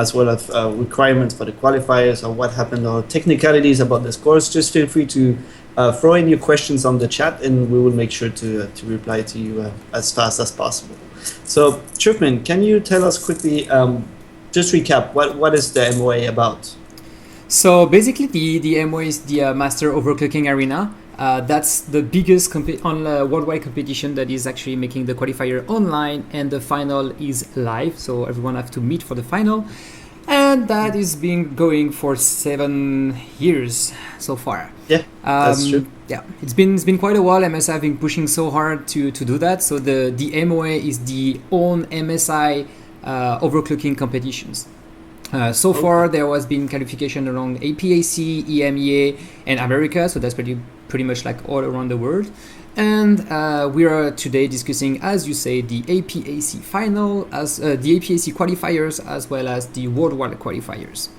as well as requirements for the qualifiers or what happened or technicalities about the scores, just feel free to throw in your questions on the chat, and we will make sure to reply to you as fast as possible. So, Trouffman, can you tell us quickly, just recap, what is the MOA about? So basically, the MOA is the Master Overclocking Arena. That's the biggest worldwide competition that is actually making the qualifier online, and the final is live, so everyone have to meet for the final. And that is been going for 7 years so far. Yeah, that's true. Yeah, it's been quite a while. MSI have been pushing so hard to do that. So the MOA is the own MSI overclocking competitions. So far, there was been qualification around APAC, EMEA, and America. So that's pretty much like all around the world. And we are today discussing, as you say, the APAC final, as the APAC qualifiers, as well as the worldwide qualifiers.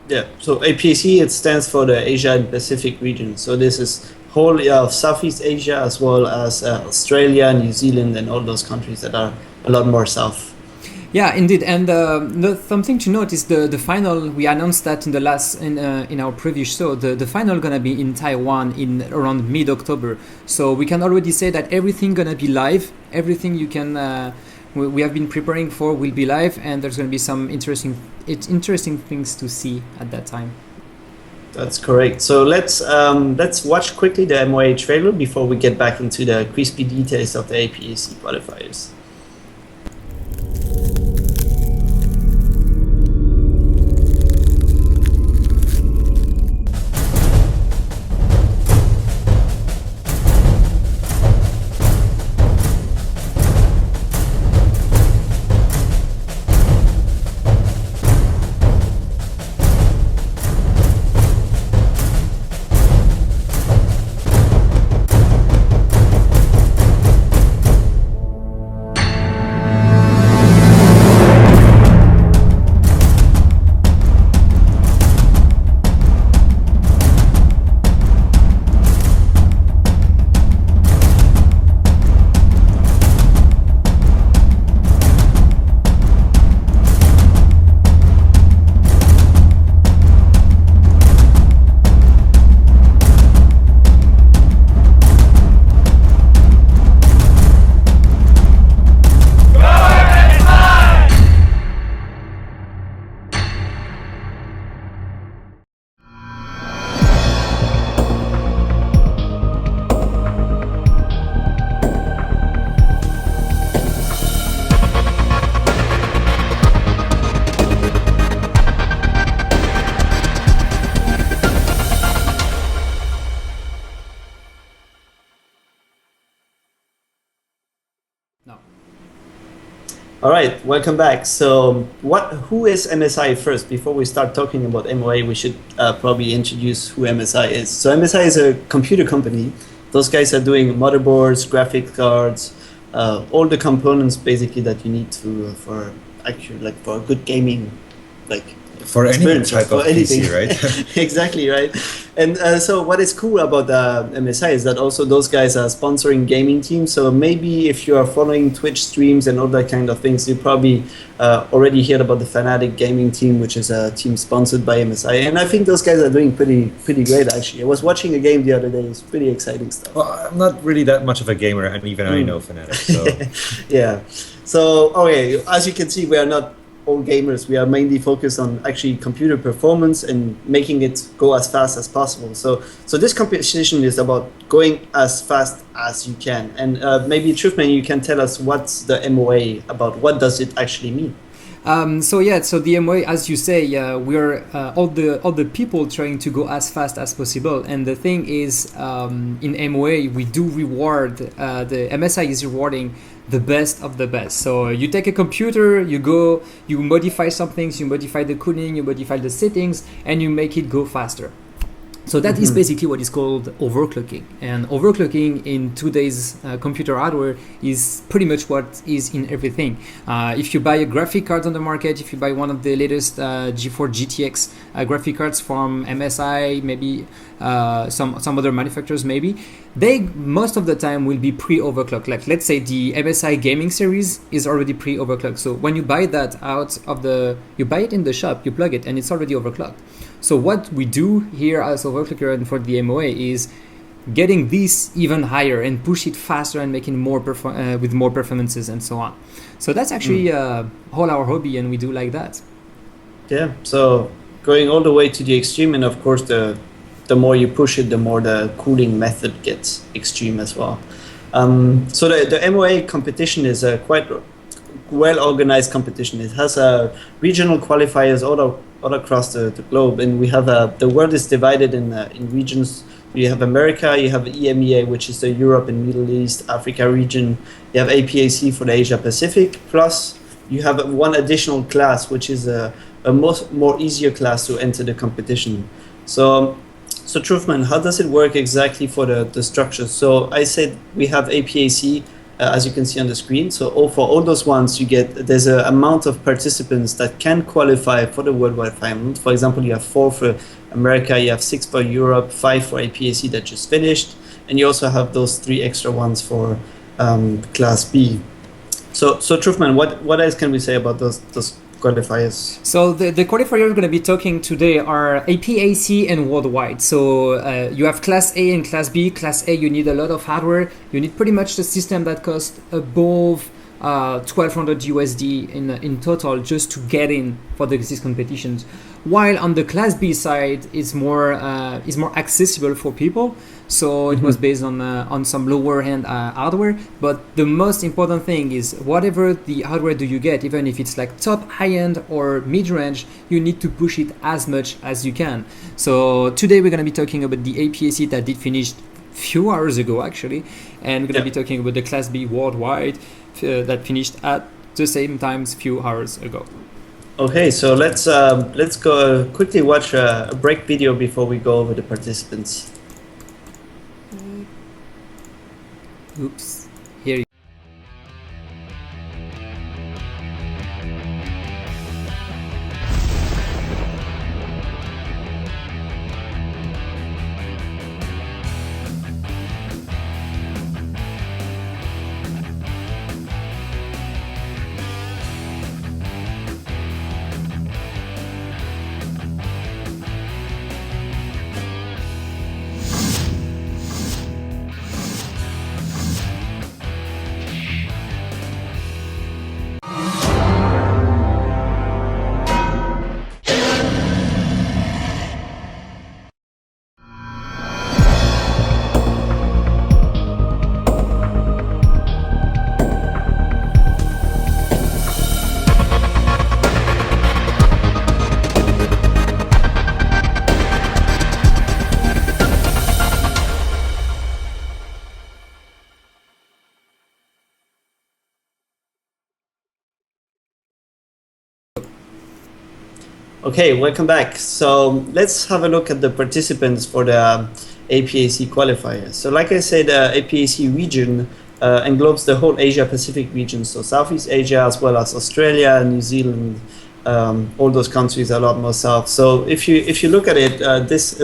Yeah. So APAC, it stands for the Asia and Pacific region. So this is whole of Southeast Asia, as well as Australia, New Zealand, and all those countries that are a lot more south. Yeah, indeed, and something to note is the final. We announced that in the in our previous show. The final gonna be in Taiwan in around mid-October. So we can already say that everything gonna be live. Everything you can we have been preparing for will be live, and there's gonna be some interesting things to see at that time. That's correct. So let's watch quickly the MOA trailer before we get back into the crispy details of the APAC qualifiers. All right, welcome back. So who is MSI first? Before we start talking about MOA, we should probably introduce who MSI is. So MSI is a computer company. Those guys are doing motherboards, graphics cards, all the components basically that you need for actually like for a good gaming for any type of PC, right? Exactly, right. And so what is cool about MSI is that also those guys are sponsoring gaming teams. So maybe if you are following Twitch streams and all that kind of things, you probably already heard about the Fnatic gaming team, which is a team sponsored by MSI. And I think those guys are doing pretty great, actually. I was watching a game the other day. It's pretty exciting stuff. Well, I'm not really that much of a gamer, and even I know Fnatic. So. Yeah. So, okay, as you can see, we are not all gamers. We are mainly focused on actually computer performance and making it go as fast as possible. So this competition is about going as fast as you can. And maybe Trouffman, you can tell us what's the MOA about. What does it actually mean? So the MOA, as you say, we're all the people trying to go as fast as possible. And the thing is, in MOA, we do reward. The MSI is rewarding the best of the best. So you take a computer, you go, you modify some things, you modify the cooling, you modify the settings, and you make it go faster. So that is basically what is called overclocking. And overclocking in today's computer hardware is pretty much what is in everything. If you buy a graphic card on the market, if you buy one of the latest G4 GTX graphic cards from MSI, maybe some other manufacturers, maybe, they most of the time will be pre-overclocked. Like let's say the MSI gaming series is already pre-overclocked. So when you buy that you buy it in the shop, you plug it, and it's already overclocked. So what we do here as overclocker and for the MOA is getting this even higher and push it faster and making more with more performances and so on. So that's actually all our hobby, and we do like that. Yeah. So going all the way to the extreme, and of course the more you push it, the more the cooling method gets extreme as well. So the MOA competition is a quite well-organized competition. It has regional qualifiers all across the globe, and we have the world is divided in regions. You have America, you have EMEA, which is the Europe and Middle East, Africa region. You have APAC for the Asia Pacific. Plus, you have one additional class, which is a more easier class to enter the competition. So Trouffman, how does it work exactly for the structure? So I said we have APAC, as you can see on the screen. So for all those ones, there's an amount of participants that can qualify for the worldwide final. For example, you have 4 for America, you have 6 for Europe, 5 for APAC that just finished, and you also have those 3 extra ones for Class B. So Trouffman, what else can we say about those qualifiers? So the qualifiers we're going to be talking today are APAC and worldwide. So you have Class A and Class B. Class A, you need a lot of hardware. You need pretty much the system that costs above 1,200 USD in total just to get in for these competitions. While on the Class B side, it's more accessible for people. So it was based on some lower end hardware. But the most important thing is whatever the hardware do you get, even if it's like top high end or mid range, you need to push it as much as you can. So today we're going to be talking about the APAC that did finish few hours ago actually, and we're going to be talking about the Class B worldwide that finished at the same time few hours ago. Okay, so let's go quickly watch a break video before we go over the participants. Oops. Here you Okay, welcome back. So let's have a look at the participants for the APAC qualifier. So like I said, the APAC region englobes the whole Asia Pacific region, so Southeast Asia as well as Australia, New Zealand, all those countries a lot more south. So if you look at it,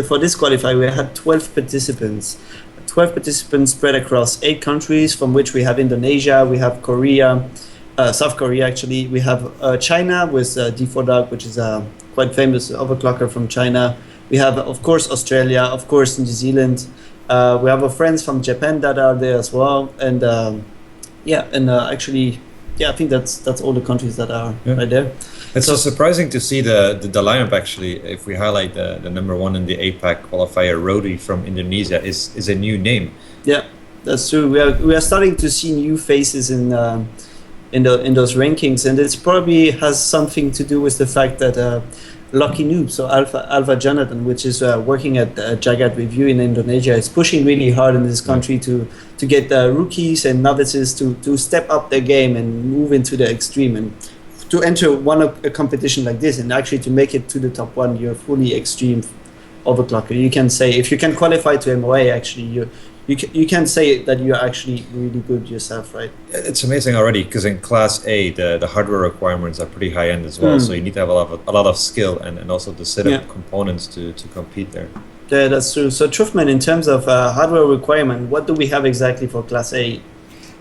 for this qualifier, we had 12 participants. 12 participants spread across 8 countries, from which we have Indonesia, we have Korea, South Korea actually, we have China with D4Dog, which is a quite famous overclocker from China. We have, of course, Australia, of course, New Zealand. We have our friends from Japan that are there as well, and actually, I think that's all the countries that are right there. It's so surprising to see the lineup actually. If we highlight the number 1 in the APAC qualifier, Rodi from Indonesia is a new name. Yeah, that's true. We are starting to see new faces in those rankings, and it probably has something to do with the fact that Lucky Noob, so Alpha Jonathan, which is working at Jagat Review in Indonesia, is pushing really hard in this country to get rookies and novices to step up their game and move into the extreme, and to enter a competition like this and actually to make it to the top 1, you're fully extreme overclocker. You can say, if you can qualify to MOA, actually, you can say that you're actually really good yourself, right? It's amazing already, because in Class A, the hardware requirements are pretty high end as well. So you need to have a lot of skill and also the set of components to compete there. Yeah, that's true. So Trouffman, in terms of hardware requirement, what do we have exactly for Class A?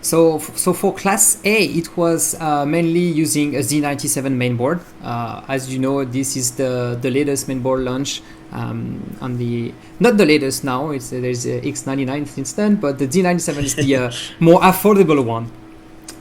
So for Class A, it was mainly using a Z97 mainboard. As you know, this is the latest mainboard launch on the, not the latest now, there's a X99 since then, but the Z97 is the more affordable one.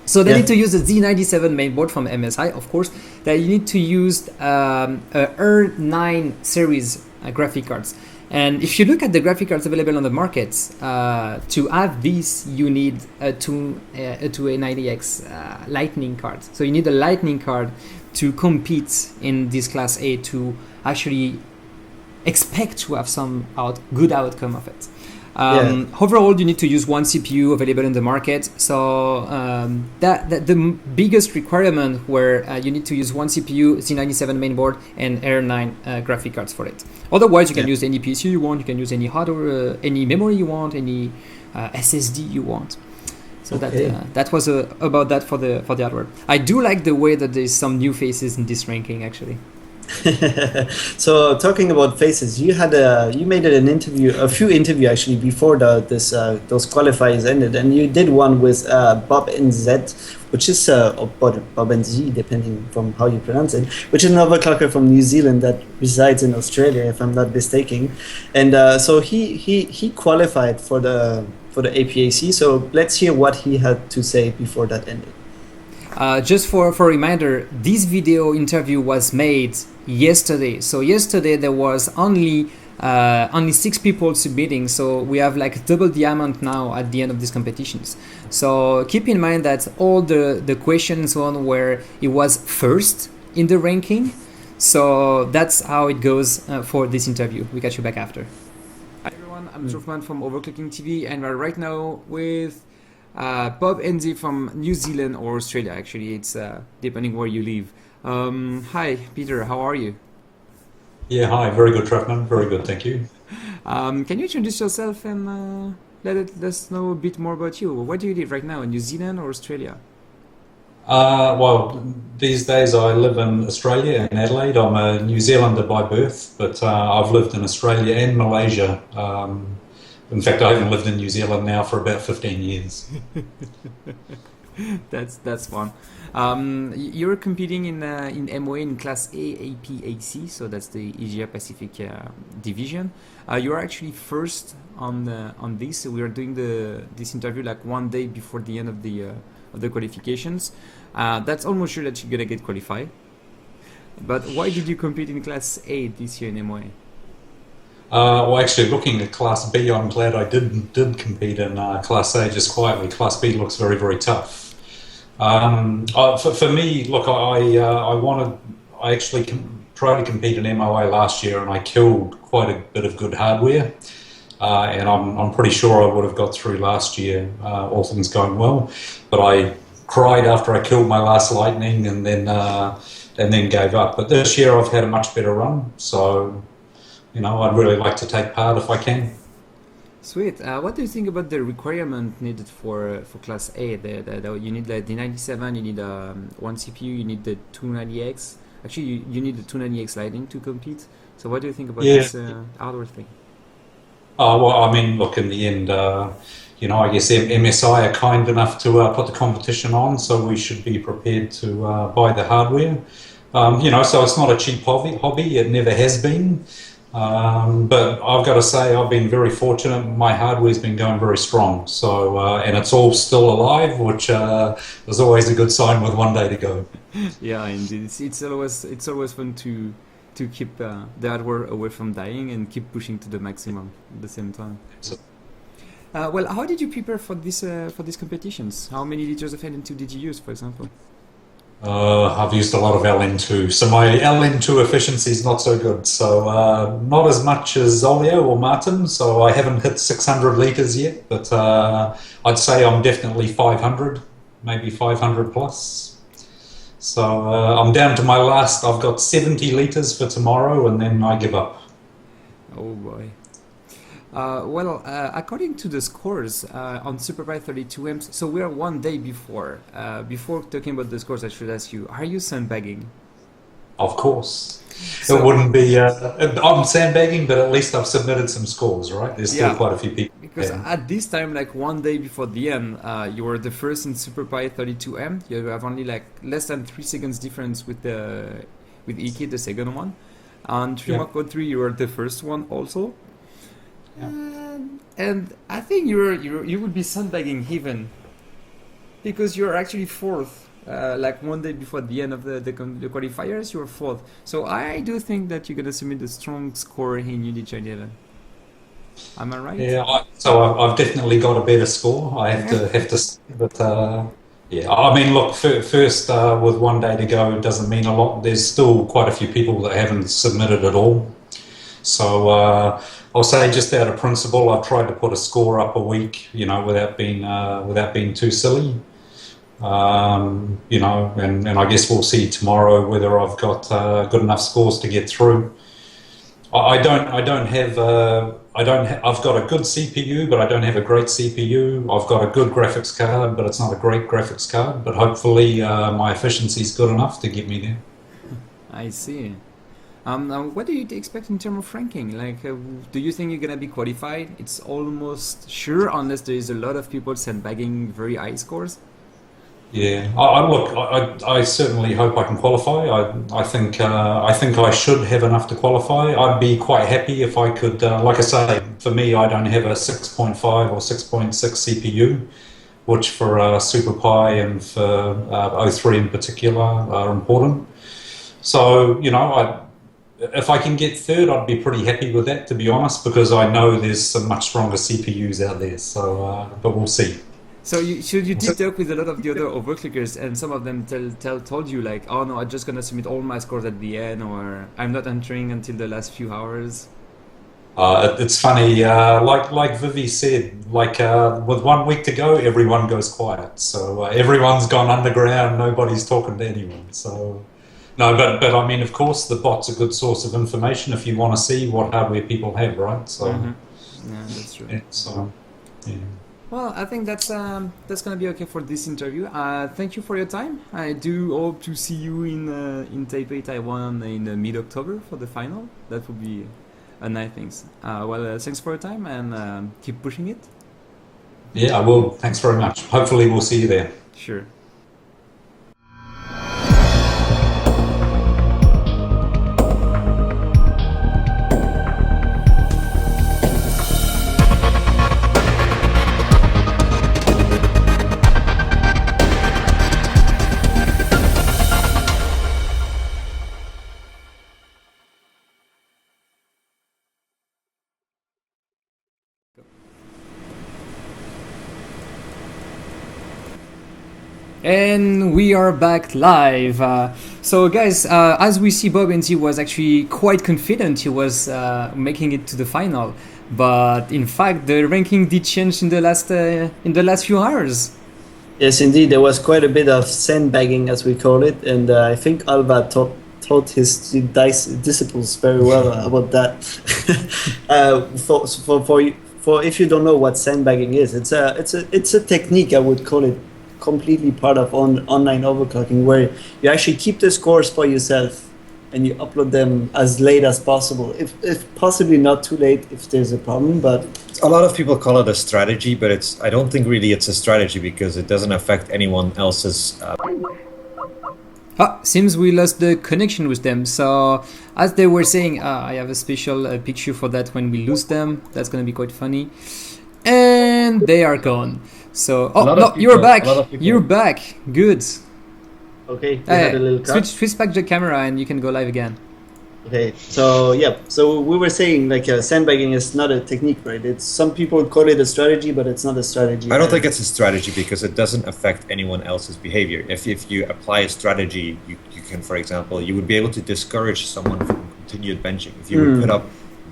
So they need to use the Z97 mainboard from MSI, of course. That you need to use a R9 series graphic cards. And if you look at the graphic cards available on the market, to have this, you need a 290X Lightning card. So you need a Lightning card to compete in this Class A, to actually expect to have some good outcome of it. Overall, you need to use one CPU available in the market. So the biggest requirement where you need to use one CPU, Z97 mainboard, and R9 graphic cards for it. Otherwise, you can use any PC you want. You can use any hardware, any memory you want, any SSD you want. So that was about that for the hardware. I do like the way that there's some new faces in this ranking, actually. So talking about faces, you made a few interviews actually before those qualifiers ended, and you did one with Bob Enz, which is Bob Enz, depending from how you pronounce it, which is an overclocker from New Zealand that resides in Australia, if I'm not mistaken. And so he qualified for the APAC. So let's hear what he had to say before that ended. Just for a reminder, this video interview was made yesterday. So yesterday there was only 6 people submitting. So we have like double the amount now at the end of these competitions. So keep in mind that all the questions on where it was first in the ranking. So that's how it goes for this interview. We catch you back after. Hi everyone, I'm Trouffman from OverClocking-TV, and we're right now with Bob Enz from New Zealand or Australia. Actually, it's depending where you live. Hi, Peter. How are you? Yeah, hi. Very good, Trouffman. Very good, thank you. Can you introduce yourself and let us know a bit more about you? Where do you live right now, in New Zealand or Australia? Well, these days I live in Australia, in Adelaide. I'm a New Zealander by birth, but I've lived in Australia and Malaysia. In fact, I haven't lived in New Zealand now for about 15 years. That's fun. You're competing in MOA in Class A APAC, so that's the Asia Pacific division. You're actually first on this. So we are doing this interview like one day before the end of the qualifications. That's almost sure that you're gonna get qualified. But why did you compete in Class A this year in MOA? Well, actually, looking at Class B, I'm glad I did compete in Class A just quietly. Class B looks very, very tough. For me, look, I actually tried to compete in MOA last year, and I killed quite a bit of good hardware. And I'm pretty sure I would have got through last year, all things going well. But I cried after I killed my last Lightning, and then gave up. But this year I've had a much better run, so I'd really like to take part if I can. Sweet. What do you think about the requirement needed for Class A? You need the D97, you need one CPU, you need the 290X. Actually, you need the 290X Lightning to compete. So what do you think about this hardware thing? Well, I mean, look, in the end, I guess MSI are kind enough to put the competition on, so we should be prepared to buy the hardware. So it's not a cheap hobby. It never has been. But I've got to say I've been very fortunate. My hardware's been going very strong. So and it's all still alive, which is always a good sign with one day to go. Yeah, indeed. It's always fun to keep the hardware away from dying and keep pushing to the maximum at the same time. Well, how did you prepare for these competitions? How many liters of LN2 did you use, for example? I've used a lot of LN2, so my LN2 efficiency is not so good. So not as much as Olio or Martin, so I haven't hit 600 litres yet, but I'd say I'm definitely 500, maybe 500 plus. So I'm down to my last, I've got 70 litres for tomorrow, and then I give up. Oh boy. According to the scores on Superbike 32M, so we are one day before. Before talking about the scores, I should ask you: are you sandbagging? Of course. It wouldn't be. I'm sandbagging, but at least I've submitted some scores, right? There's still quite a few people. Because at this time, like one day before the end, you were the first in Superbike 32M. You have only like less than 3 seconds difference with Iki, the second one. On Trimac 3, you were the first one also. Yeah. And I think you would be sandbagging even because you're actually fourth. Like one day before the end of the qualifiers, you were fourth. So I do think that you're gonna submit a strong score in Unit 11. Am I right? Yeah. I've definitely got a better score. I have to, but yeah. I mean, look, first with one day to go, it doesn't mean a lot. There's still quite a few people that haven't submitted at all. So I'll say, just out of principle, I've tried to put a score up a week, without being too silly. And I guess we'll see tomorrow whether I've got good enough scores to get through. I've got a good CPU, but I don't have a great CPU. I've got a good graphics card, but it's not a great graphics card. But hopefully my efficiency is good enough to get me there. I see. What do you expect in terms of ranking? Like, do you think you're gonna be qualified? It's almost sure, unless there is a lot of people sandbagging very high scores. Yeah, I certainly hope I can qualify. I think I should have enough to qualify. I'd be quite happy if I could. Like I say, for me, I don't have a 6.5 or 6.6 CPU, which for Super Pi and for O3 in particular are important. So if I can get third, I'd be pretty happy with that, to be honest, because I know there's some much stronger CPUs out there. So, but we'll see. So you did talk with a lot of the other overclockers, and some of them told you like, oh no, I'm just gonna submit all my scores at the end, or I'm not entering until the last few hours. It's funny, like Vivi said, with 1 week to go, everyone goes quiet. So everyone's gone underground, nobody's talking to anyone. So no, but I mean, of course, the bot's a good source of information if you want to see what hardware people have, right? So yeah, that's true. Yeah, so yeah. Well, I think that's gonna be okay for this interview. Thank you for your time. I do hope to see you in Taipei, Taiwan in mid-October for the final. That would be a nice thing. Thanks for your time, and keep pushing it. Yeah, I will. Thanks very much. Hopefully we'll see you there. Sure. And we are back live. So guys, as we see, Bob Enz was actually quite confident he was making it to the final, but in fact the ranking did change in the last few hours. Yes, indeed, there was quite a bit of sandbagging, as we call it, and I think Alba taught his disciples very well about that. For if you don't know what sandbagging is, it's a technique, I would call it, completely part of online overclocking, where you actually keep the scores for yourself and you upload them as late as possible, if possibly not too late if there's a problem. But a lot of people call it a strategy, but I don't think really it's a strategy, because it doesn't affect anyone else's seems we lost the connection with them. So as they were saying, I have a special picture for that when we lose them. That's gonna be quite funny. And they are gone. So, you're back. You're back. Good. Okay. Had a little cut. Switch back the camera and you can go live again. Okay. So yeah. So we were saying sandbagging is not a technique, right? It's some people call it a strategy, but it's not a strategy. I don't think it's a strategy because it doesn't affect anyone else's behavior. If you apply a strategy, you can, for example, you would be able to discourage someone from continued benching. If you would put up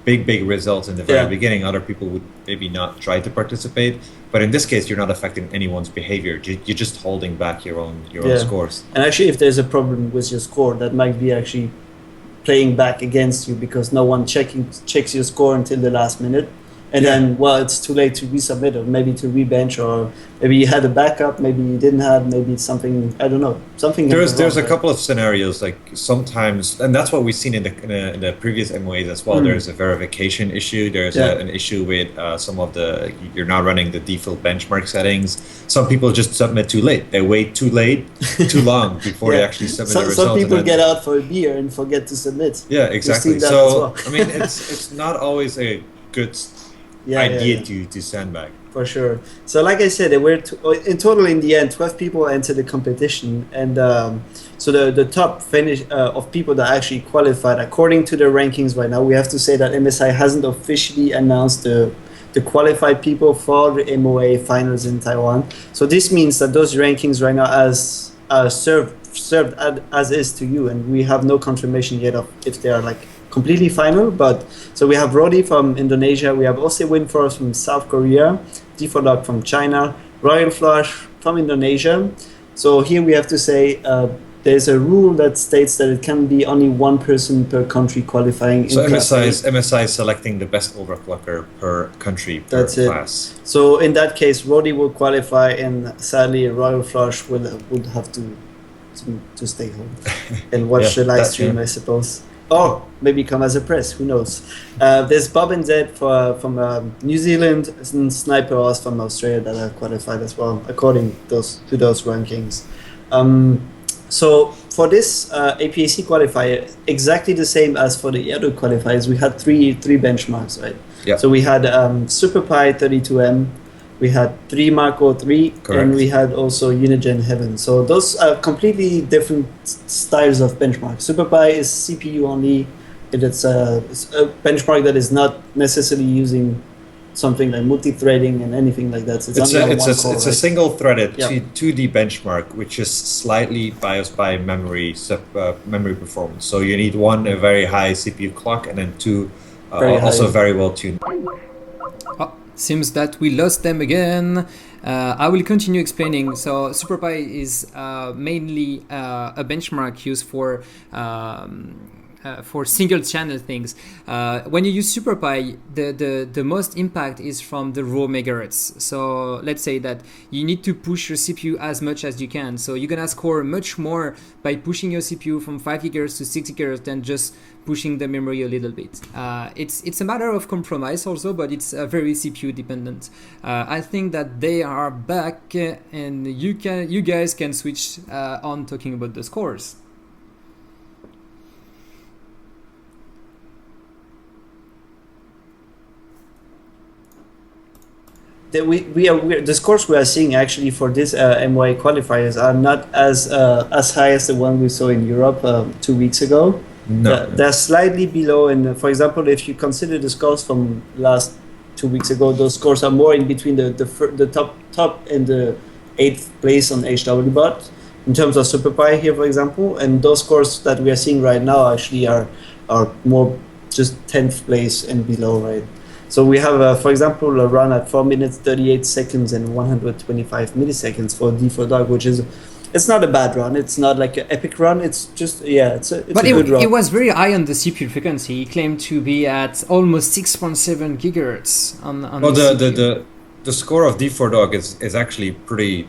big results in the very beginning, other people would maybe not try to participate. But in this case, you're not affecting anyone's behavior. You're just holding back your own scores. And actually, if there's a problem with your score, that might be actually playing back against you because no one checks your score until the last minute. And then, well, it's too late to resubmit or maybe to rebench, or maybe you had a backup, maybe you didn't have, maybe it's something, I don't know, something. There's a couple of scenarios, like sometimes, and that's what we've seen in the previous MOAs as well. There's a verification issue. There's an issue with some of you're not running the default benchmark settings. Some people just submit too late. They wait too long before they actually submit the results. Some people get out for a beer and forget to submit. Yeah, exactly. So, I mean, it's not always a good idea to sandbag. For sure. So like I said, there were in total in the end 12 people entered the competition, and so the top finish of people that actually qualified according to the rankings right now, we have to say that MSI hasn't officially announced the qualified people for the MOA finals in Taiwan. So this means that those rankings right now as served as is to you, and we have no confirmation yet of if they are like completely final. But so we have Rodi from Indonesia, we have Ose Winforce from South Korea, D4Dog from China, Royal Flush from Indonesia. So here we have to say there's a rule that states that it can be only one person per country qualifying. So MSI is selecting the best overclocker per country per class. So in that case, Rodi will qualify, and sadly Royal Flush would have to stay home and watch the live stream, I suppose. Or maybe come as a press, who knows. There's Bob Enz from New Zealand and Sniper Oz from Australia that are qualified as well, according to those rankings. So for this APAC qualifier, exactly the same as for the other qualifiers, we had three benchmarks, right? Yeah. So we had SuperPi 32M, we had 3 Marco 3, correct, and we had also Unigen Heaven. So those are completely different styles of benchmark. SuperPi is CPU only, and it's a benchmark that is not necessarily using something like multi-threading and anything like that. So it's a single-threaded 2D benchmark, which is slightly biased by memory performance. So you need a very high CPU clock, and then two also very well tuned. Seems that we lost them again. I will continue explaining. So SuperPi is mainly a benchmark used for single channel things. When you use SuperPi, the most impact is from the raw megahertz. So let's say that you need to push your CPU as much as you can. So you're gonna score much more by pushing your CPU from 5 GHz to 6 GHz than just pushing the memory a little bit. It's a matter of compromise also, but it's very CPU dependent. I think that they are back, and you guys can switch on talking about the scores. The scores we are seeing actually for this MOA qualifiers are not as high as the one we saw in Europe 2 weeks ago. No, they're slightly below. And for example, if you consider the scores from last 2 weeks ago, those scores are more in between the top and the 8th place on HWBOT in terms of SuperPi here, for example. And those scores that we are seeing right now actually are more just 10th place and below, right? So we have, for example, a run at 4 minutes, 38 seconds and 125 milliseconds for D4Dog, which is, it's not a bad run. It's not like an epic run. It's just, it's a good run. It was very high on the CPU frequency. He claimed to be at almost 6.7 gigahertz on the score of D4Dog is actually pretty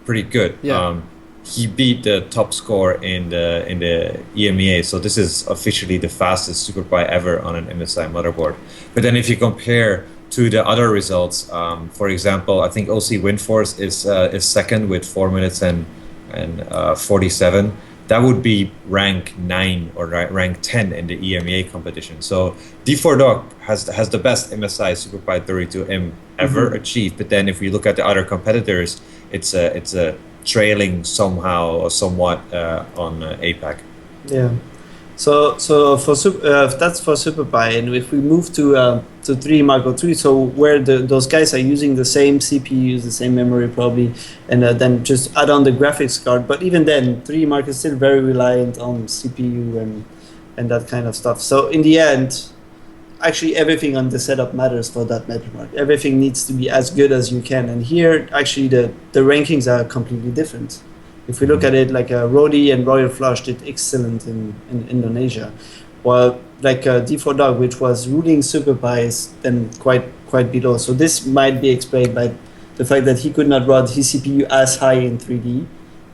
good. Yeah. He beat the top score in the EMEA, so this is officially the fastest SuperPi ever on an MSI motherboard. But then if you compare to the other results, for example, I think OC Windforce is second with 4 minutes and 47. That would be rank 9 or rank 10 in the EMEA competition. So D4Dog has the best MSI SuperPi 32M ever achieved. But then if we look at the other competitors, it's a trailing somehow or somewhat on APAC. Yeah. So for that's for SuperPi, and if we move to 3 Marco 3, so where those guys are using the same CPUs, the same memory probably, and then just add on the graphics card. But even then, 3 Marco is still very reliant on CPU and that kind of stuff. So in the end, actually everything on the setup matters for that benchmark. Everything needs to be as good as you can. And here, actually, the rankings are completely different. If we look at it, like Rodi and Royal Flush did excellent in Indonesia. while like D4 Dog, which was ruling SuperPi, is then quite below. So this might be explained by the fact that he could not run his CPU as high in 3D,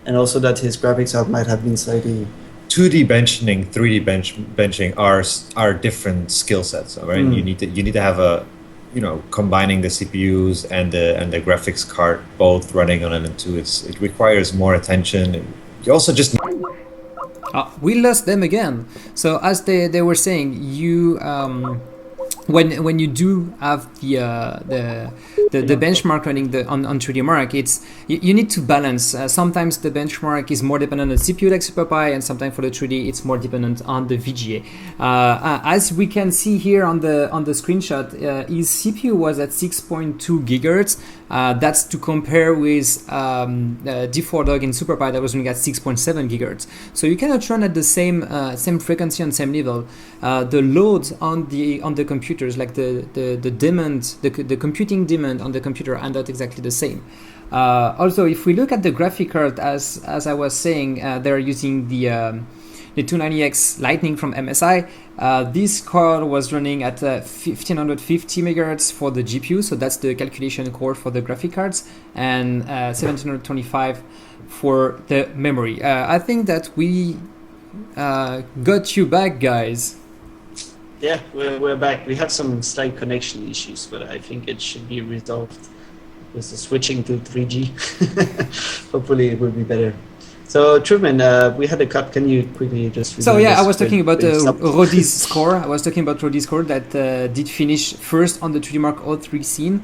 and also that his graphics out might have been slightly. 2D benching, 3D benching are different skill sets, right? You need to have a, combining the CPUs and the graphics card both running on LM2. It requires more attention. You also just we lost them again. So as they were saying, you when you do have the benchmark running on 3D Mark, it's you need to balance. Sometimes the benchmark is more dependent on the CPU like SuperPi, and sometimes for the 3D it's more dependent on the VGA. As we can see here on the screenshot, his CPU was at 6.2 gigahertz. That's to compare with D4 Dog in SuperPi that was running at 6.7 gigahertz. So you cannot run at the same frequency and same level. The load on the computers, like the demand, the computing demand on the computer, are not exactly the same. Also, if we look at the graphic card, as I was saying, they're using the 290X Lightning from MSI. This card was running at 1550 megahertz for the GPU, so that's the calculation core for the graphic cards, and 1725 for the memory. I think that we got you back, guys. Yeah, we're back. We had some slight connection issues, but I think it should be resolved with the switching to 3G. Hopefully it will be better. So Trouffman, we had a cut. Can you quickly just? So yeah, I was talking about Roddy's score. I was talking about Roddy's score that did finish first on the 3D Mark 03 scene.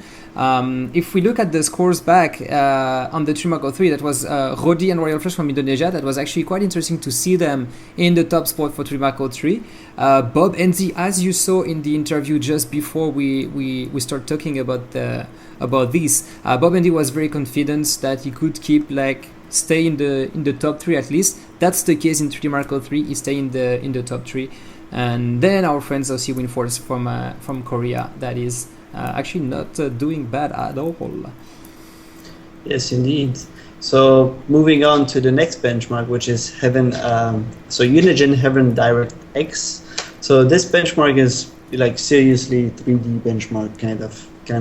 If we look at the scores back on the 3D Mark 03, that was Roddy and Royal Flush from Indonesia. That was actually quite interesting to see them in the top spot for 3D Mark 03. Bob Enz, as you saw in the interview just before we start talking about this, Bob Enz was very confident that he could keep stay in the top 3 at least. That's the case in 3D Mark 03. He stay in the top 3, and then our friends OC Winforce from Korea, that is actually not doing bad at all. Yes, indeed. So moving on to the next benchmark, which is Heaven. So Unigen Heaven Direct X. So this benchmark is like seriously 3D benchmark kind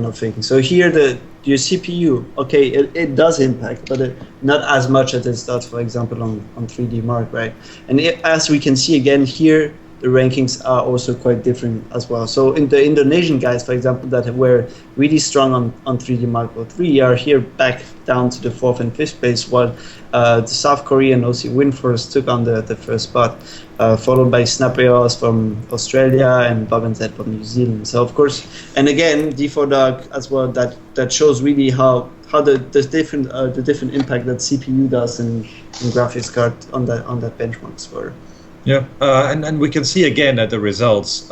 of thing. So here your CPU, okay, it does impact, but not as much as it does, for example, on 3D Mark, right? And as we can see again here, the rankings are also quite different as well. So in the Indonesian guys, for example, that were really strong on 3D Mark 03 are here back down to the 4th and 5th place, while the South Korean OC Winforce took on the first spot, followed by Snapeos from Australia and Bob Enz from New Zealand. So of course, and again, D4 Dog as well, that shows really how the different impact that CPU does in graphics card on that benchmark score. Yeah, and we can see again that the results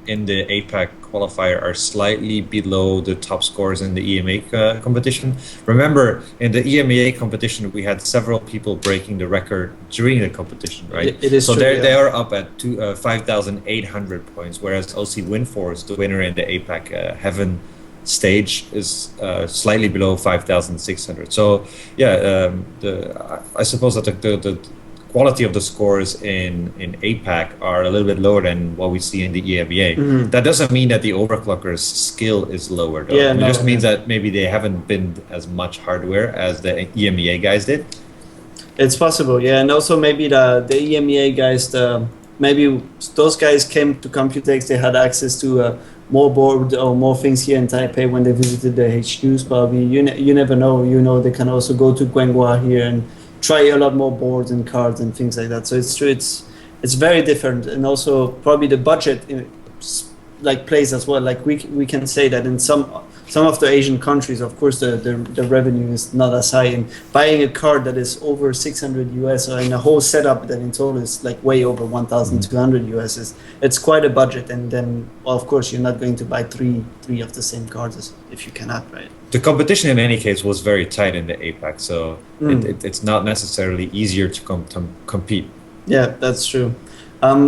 in the APAC qualifier are slightly below the top scores in the EMEA competition. Remember, in the EMEA competition, we had several people breaking the record during the competition, right? It is so true, they are up at 5,800 points, whereas OC Winforce, the winner in the APAC Heaven stage, is slightly below 5,600. So yeah, I suppose that the quality of the scores in APAC are a little bit lower than what we see in the EMEA. Mm-hmm. That doesn't mean that the overclocker's skill is lower, though. It just means that maybe they haven't been as much hardware as the EMEA guys did. It's possible, yeah. And also maybe the EMEA guys, maybe those guys came to Computex, they had access to more board or more things here in Taipei when they visited the HQs. Probably you never know. They can also go to Guanghua here and try a lot more boards and cards and things like that. So it's true, it's very different, and also probably the budget plays as well. Like we can say that in some of the Asian countries, of course, the revenue is not as high. And buying a card that is over 600 US, or in a whole setup that in total is like way over 1,200 US, it's quite a budget. And then, well, of course, you're not going to buy three of the same cards if you cannot, right? The competition in any case was very tight in the APAC, so it's not necessarily easier to compete. Yeah, that's true.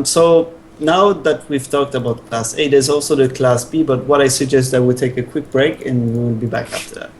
So now that we've talked about Class A, there's also the Class B, but what I suggest that we take a quick break and we will be back after that.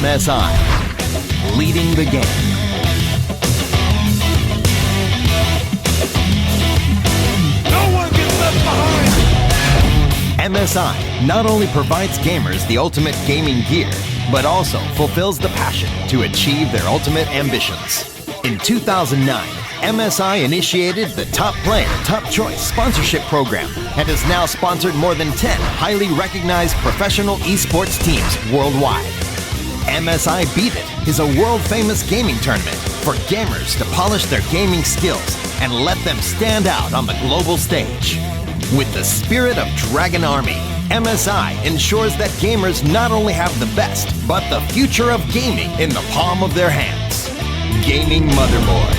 MSI, leading the game. No one gets left behind! MSI not only provides gamers the ultimate gaming gear, but also fulfills the passion to achieve their ultimate ambitions. In 2009, MSI initiated the Top Player, Top Choice sponsorship program and has now sponsored more than 10 highly recognized professional esports teams worldwide. MSI Beat It is a world-famous gaming tournament for gamers to polish their gaming skills and let them stand out on the global stage. With the spirit of Dragon Army, MSI ensures that gamers not only have the best, but the future of gaming in the palm of their hands. Gaming Motherboard.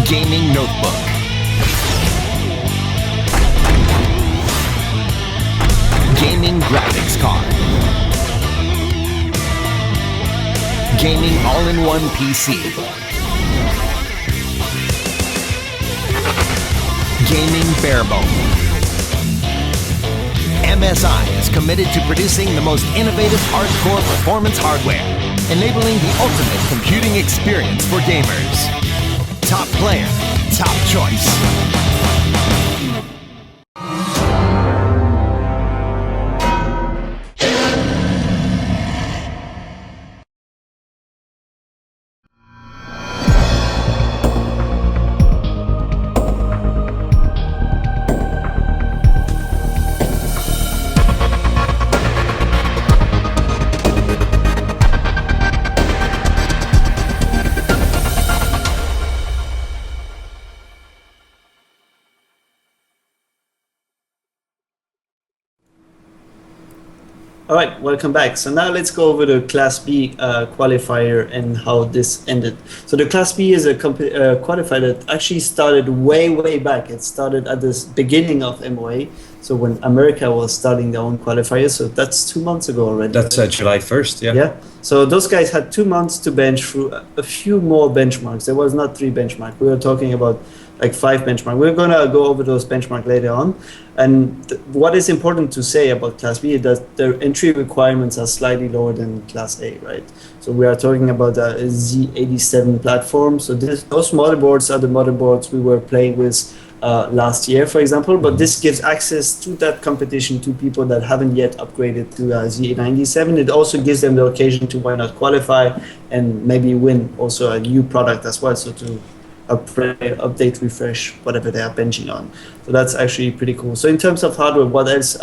Gaming Notebook. Gaming Graphics Card. Gaming All-in-One PC. Gaming Barebone. MSI is committed to producing the most innovative hardcore performance hardware, enabling the ultimate computing experience for gamers. Top player, top choice. All right, welcome back. So now let's go over the Class B qualifier and how this ended. So the Class B is a qualifier that actually started way back. It started at the beginning of MOA. So when America was starting their own qualifier, so that's 2 months ago already. That's July 1st, yeah. Yeah. So those guys had 2 months to bench through a few more benchmarks. There was not 3 benchmarks. We were talking about like 5 benchmarks. We're going to go over those benchmarks later on. And what is important to say about Class B is that their entry requirements are slightly lower than Class A, right? So we are talking about a Z87 platform. So those motherboards are the motherboards we were playing with last year, for example, but this gives access to that competition to people that haven't yet upgraded to Z97. It also gives them the occasion to why not qualify and maybe win also a new product as well. So to update, refresh, whatever they are benching on. So that's actually pretty cool. So in terms of hardware, what else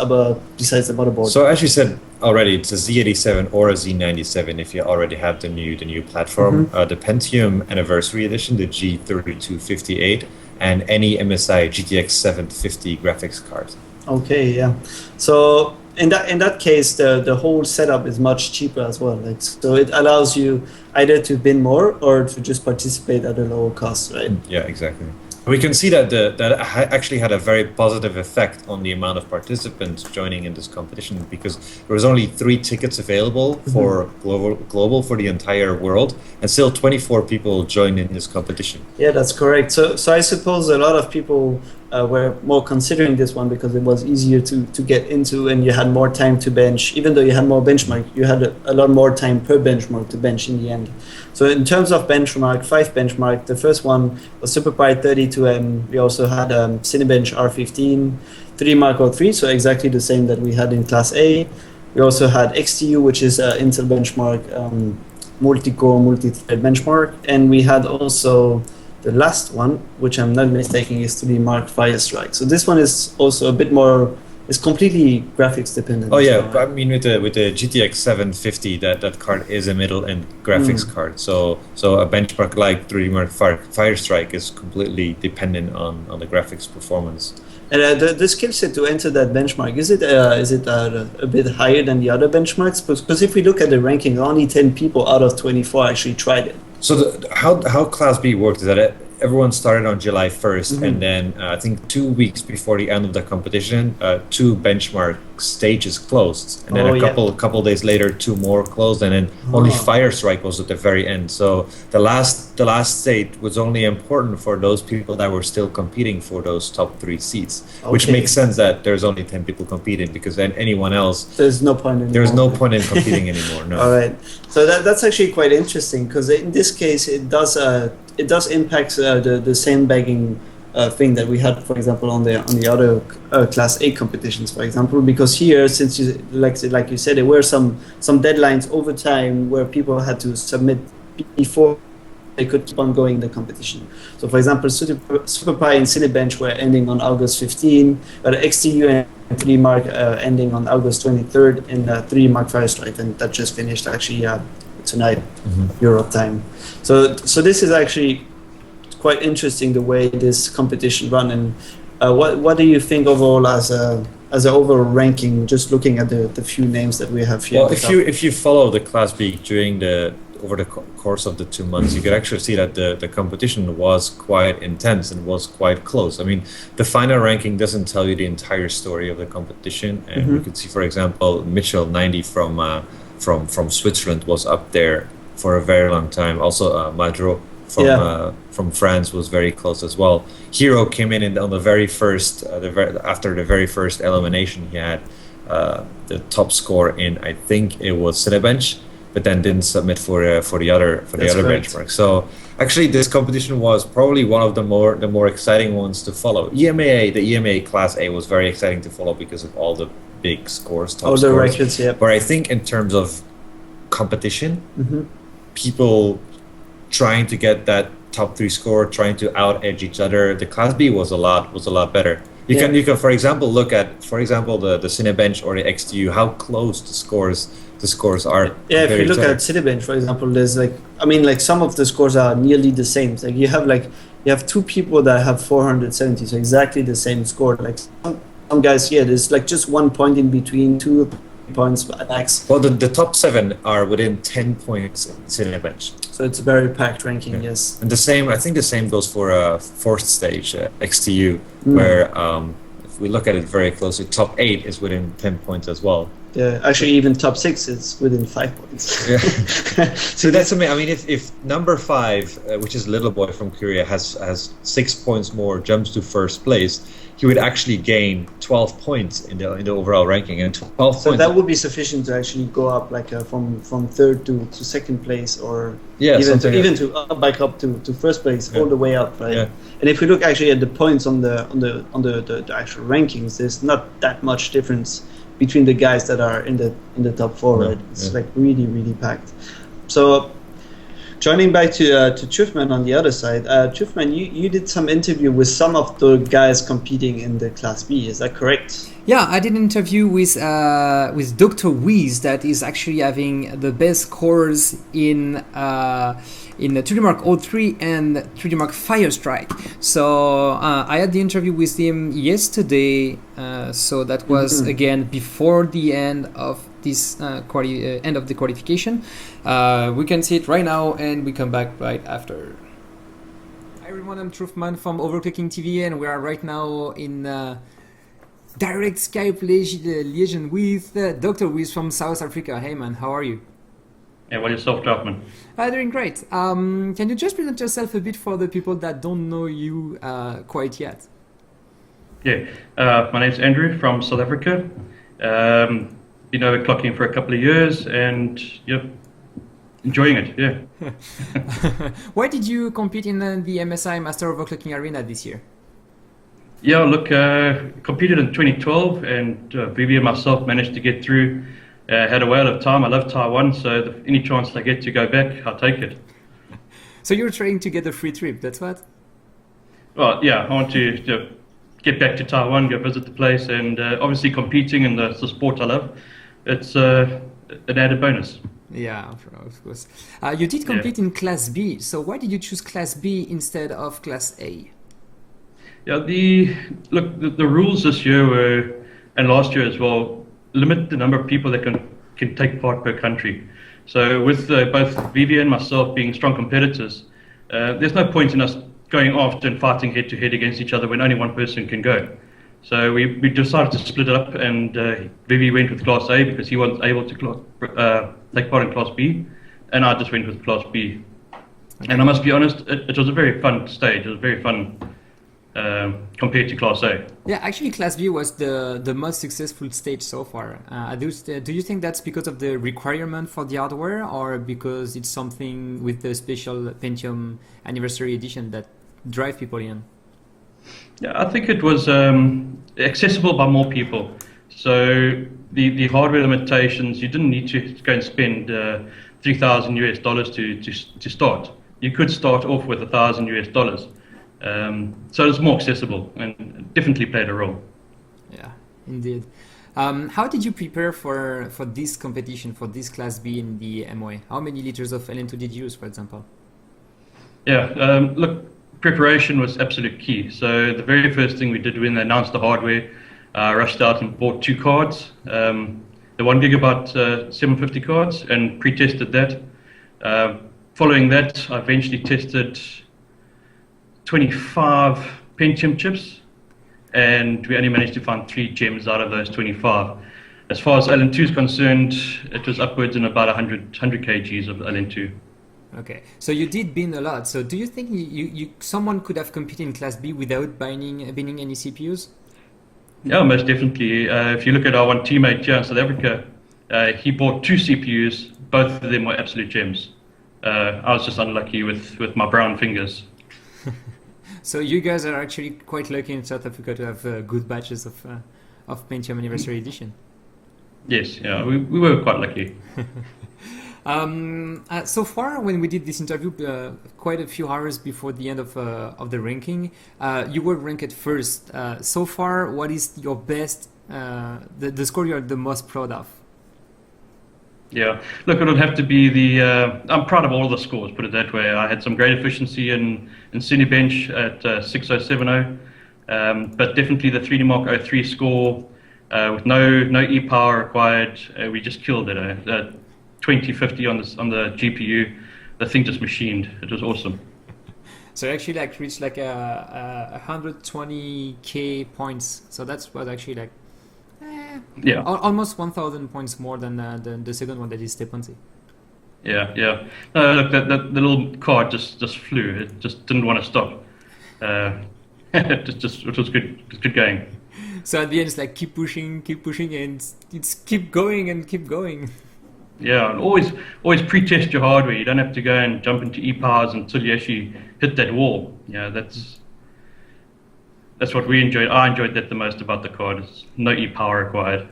besides the motherboard? So as you said already, it's a Z87 or a Z97 if you already have the new platform. The Pentium Anniversary Edition, the G3258, and any MSI GTX 750 graphics card. Okay, yeah. So in that case, the whole setup is much cheaper as well. Like, so it allows you either to win more or to just participate at a lower cost, right? Yeah, exactly. We can see that that actually had a very positive effect on the amount of participants joining in this competition, because there was only 3 tickets available for global for the entire world, and still 24 people joined in this competition. Yeah, that's correct. So I suppose a lot of people were more considering this one because it was easier to get into, and you had more time to bench. Even though you had more benchmark, you had a lot more time per benchmark to bench in the end. So in terms of benchmark, 5 benchmark, the first one was SuperPi 32M. We also had Cinebench R15, 3 Mark 03, so exactly the same that we had in Class A. We also had XTU, which is Intel benchmark, multi-core, multi-thread benchmark, and we had also the last one, which I'm not mistaken, is 3 Mark Firestrike. So this one is also a bit more. It's completely graphics dependent. Oh yeah, I mean with the GTX 750, that card is a middle-end graphics card. So a benchmark like 3D Mark Firestrike is completely dependent on the graphics performance. And the skill set to enter that benchmark, is it a bit higher than the other benchmarks? Because if we look at the ranking, only 10 people out of 24 actually tried it. So how Class B worked is that everyone started on July 1st, and then I think 2 weeks before the end of the competition, 2 benchmark stages closed, and then a couple days later 2 more closed, and then only Firestrike was at the very end. So the last the last state was only important for those people that were still competing for those top 3 seats, which makes sense that there's only 10 people competing, because then anyone else, there's no point anymore. There's no point in competing anymore. No. All right, so that's actually quite interesting, because in this case it does impact the sandbagging thing that we had, for example, on the other Class A competitions, for example, because here, since like you said, there were some deadlines over time where people had to submit before they could keep on going the competition. So, for example, SuperPie and Cinebench were ending on August 15, but XTU and 3D Mark ending on August 23rd, and 3D Mark Firestrike, and that just finished actually tonight, Europe time. So this is actually quite interesting, the way this competition run. And what do you think overall as an overall ranking, just looking at the few names that we have here? Well, if you follow the Class B during over the course of the 2 months, you could actually see that the competition was quite intense and was quite close. I mean, the final ranking doesn't tell you the entire story of the competition, and we could see, for example, Mitchell 90 from Switzerland was up there for a very long time. Also, Madro from France was very close as well. Hero came in on the very first, after the very first elimination. He had the top score in, I think it was Cinebench, but then didn't submit for the other benchmark. So actually, this competition was probably one of the more exciting ones to follow. The EMA Class A was very exciting to follow because of all the big scores, top scores. The records, yeah. But I think in terms of competition, people trying to get that top 3 score, trying to out edge each other, the Class B was a lot better. You can for example look at the Cinebench or the XTU, how close the scores are. Yeah, if you look at Cinebench, for example, there's some of the scores are nearly the same. Like you have 2 people that have 470, so exactly the same score. Like some guys here, there's like just 1 point in between, 2 points max. Well, the top 7 are within 10 points in Cinebench. So it's a very packed ranking, yes. And I think the same goes for 4th stage, XTU, where if we look at it very closely, top 8 is within 10 points as well. Yeah, actually, even top 6 is within 5 points. Yeah. So that's amazing. I mean, if number 5, which is Little Boy from Korea, has 6 points more, jumps to 1st place, he would actually gain 12 points in the overall ranking, and 12 points. So that would be sufficient to actually go up from 3rd to 2nd place, or even to back up to 1st place, all the way up, right? Yeah. And if we look actually at the points on the actual rankings, there's not that much difference between the guys that are in the top 4, right? It's like really, really packed. So joining back to Trouffman on the other side, Trouffman, you did some interview with some of the guys competing in the Class B, is that correct? Yeah, I did an interview with Dr. Whiz, that is actually having the best scores in 3D Mark 03 and 3D Mark Firestrike. So I had the interview with him yesterday. So that was again before the end of this end of the qualification. We can see it right now, and we come back right after. Hi everyone, I'm Trouffman from OverClocking-TV, and we are right now in direct Skype liaison with Dr. Whiz from South Africa. Hey man, how are you? Yeah, well, yourself, Trouffman. Doing great. Can you just present yourself a bit for the people that don't know you quite yet? Yeah, my name's Andrew from South Africa. Been overclocking for a couple of years, and enjoying it, yeah. Why did you compete in the MSI Master Overclocking Arena this year? Yeah, look, competed in 2012, and Vivi and myself managed to get through. Had a whale of time. I love Taiwan, so any chance I get to go back, I'll take it. So you're trying to get a free trip, that's what? Well, yeah, I want to get back to Taiwan, go visit the place, and obviously competing in the sport I love, it's an added bonus. Yeah, of course. You did compete in Class B, so why did you choose Class B instead of Class A? Yeah, the rules this year were, and last year as well, limit the number of people that can take part per country. So with both Vivi and myself being strong competitors, there's no point in us going after and fighting head to head against each other when only one person can go. So we decided to split it up, and Vivi went with Class A because he wasn't able to take part in Class B, and I just went with Class B. And I must be honest, it was a very fun stage. It was very fun compared to Class A. Yeah, actually, Class B was the most successful stage so far. Do you think that's because of the requirement for the hardware, or because it's something with the special Pentium Anniversary Edition that drive people in? Yeah, I think it was accessible by more people. So the hardware limitations, you didn't need to go and spend $3,000 to start. You could start off with $1,000. So it's more accessible and definitely played a role. Yeah, indeed. How did you prepare for this competition, for this Class B in the MOA? How many liters of LN2 did you use, for example? Yeah, look, preparation was absolute key. So the very first thing we did when they announced the hardware, rushed out and bought 2 cards, the 1 gigabyte 750 cards, and pre-tested that. Following that, I eventually tested 25 Pentium chips, and we only managed to find 3 gems out of those 25. As far as LN2 is concerned, it was upwards in about 100 kgs of LN2. Okay, so you did bin a lot. So do you think someone could have competed in Class B without binning any CPUs? Yeah, most definitely. If you look at our one teammate here in South Africa, he bought 2 CPUs. Both of them were absolute gems. I was just unlucky with my brown fingers. So you guys are actually quite lucky in South Africa to have good batches of Pentium Anniversary Edition. Yes, yeah, we were quite lucky. So far, when we did this interview, quite a few hours before the end of the ranking, you were ranked first. So far, what is your best, the score you're the most proud of? Yeah, look, it'll have to be I'm proud of all the scores, put it that way. I had some great efficiency in Cinebench at 6070, but definitely the 3D Mark 03 score with no E-power required, we just killed it. 2050 on the GPU, the thing just machined. It was awesome. So actually reached 120k points. So that was actually yeah, almost 1,000 points more than the second one, that is Stunzi. Yeah. No, look, that little card just flew. It just didn't want to stop. It was good going. So at the end, it's like keep pushing, and it's keep going and keep going. Yeah, and always pre-test your hardware. You don't have to go and jump into e-powers until you actually hit that wall. Yeah, that's what we enjoyed. I enjoyed that the most about the card. It's no e-power required.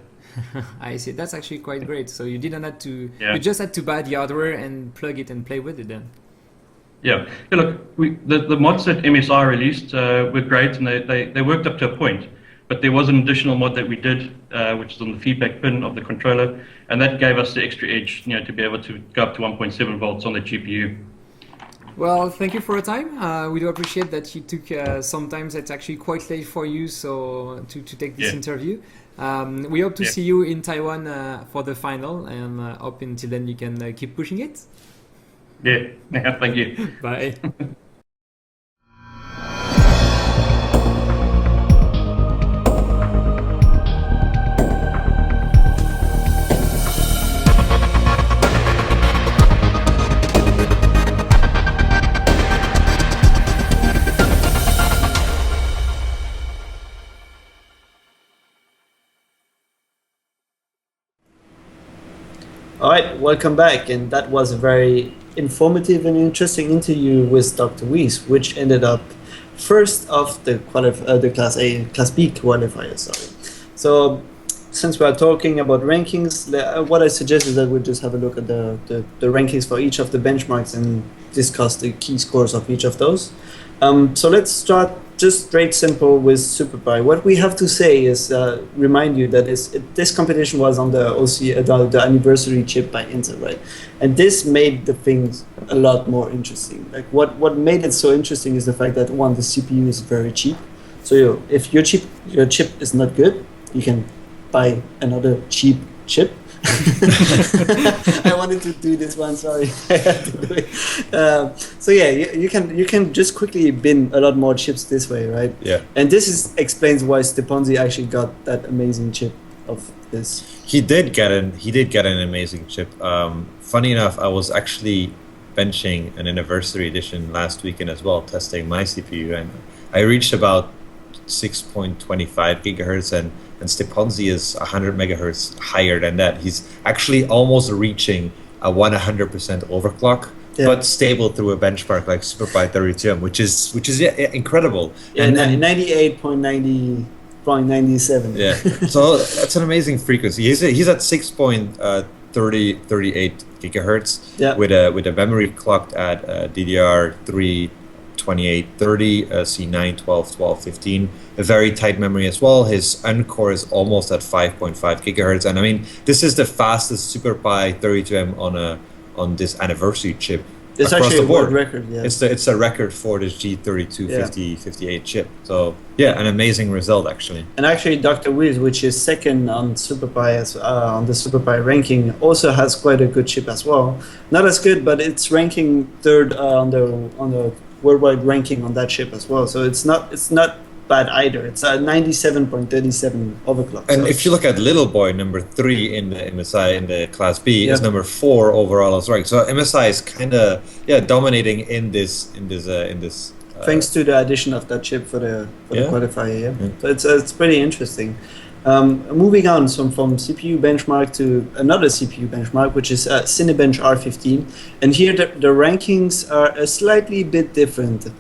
I see. That's actually quite great. So you didn't have to. Yeah. You just had to buy the hardware and plug it and play with it then. Yeah. Look, the mods that MSI released were great, and they worked up to a point. But there was an additional mod that we did, which is on the feedback pin of the controller, and that gave us the extra edge, to be able to go up to 1.7 volts on the GPU. Well, thank you for your time. We do appreciate that you took. Sometimes it's actually quite late for you, so to take this interview. We hope to see you in Taiwan for the final, and hope until then you can keep pushing it. Yeah. Thank you. Bye. All right, welcome back, and that was a very informative and interesting interview with Dr. Whiz, which ended up first of the Class B qualifier. Sorry. So, since we are talking about rankings, what I suggest is that we just have a look at the rankings for each of the benchmarks and discuss the key scores of each of those. So let's start just straight simple with SuperPi. What we have to say is remind you that this competition was on the the anniversary chip by Intel, right? And this made the things a lot more interesting. Like what made it so interesting is the fact that one, the CPU is very cheap. So if your chip is not good, you can buy another cheap chip. I wanted to do this one. Sorry, I had to do it. So yeah, you can just quickly bin a lot more chips this way, right? Yeah. And this explains why Stunzi actually got that amazing chip of this. He did get an amazing chip. Funny enough, I was actually benching an anniversary edition last weekend as well, testing my CPU, and I reached about 6.25 gigahertz, and Stunzi is 100 megahertz higher than that. He's actually almost reaching a 100% overclock, but stable through a benchmark like SuperPi 32M, which is incredible. Yeah, and 98.97. Yeah, so that's an amazing frequency. He's at 6.38 gigahertz with a memory clocked at DDR3 2830, C9 12 12 15, a very tight memory as well. His N-core is almost at 5.5 gigahertz, and I mean this is the fastest SuperPi 32M on this anniversary chip. It's across actually the board. a world record. Yeah. It's a record for this G3258 chip. So yeah, an amazing result actually. And actually, Dr. Whiz, which is second on SuperPi on the SuperPi ranking, also has quite a good chip as well. Not as good, but it's ranking third on the worldwide ranking on that chip as well. So it's not bad either. It's a 97.37 overclock. And so if you look at Little Boy, number 3 in the MSI in the Class B, is number 4 overall as well. So MSI is kind of dominating in this. Thanks to the addition of that chip for the qualifier. So it's pretty interesting. Moving on from CPU benchmark to another CPU benchmark, which is Cinebench R15, and here the rankings are a slightly bit different.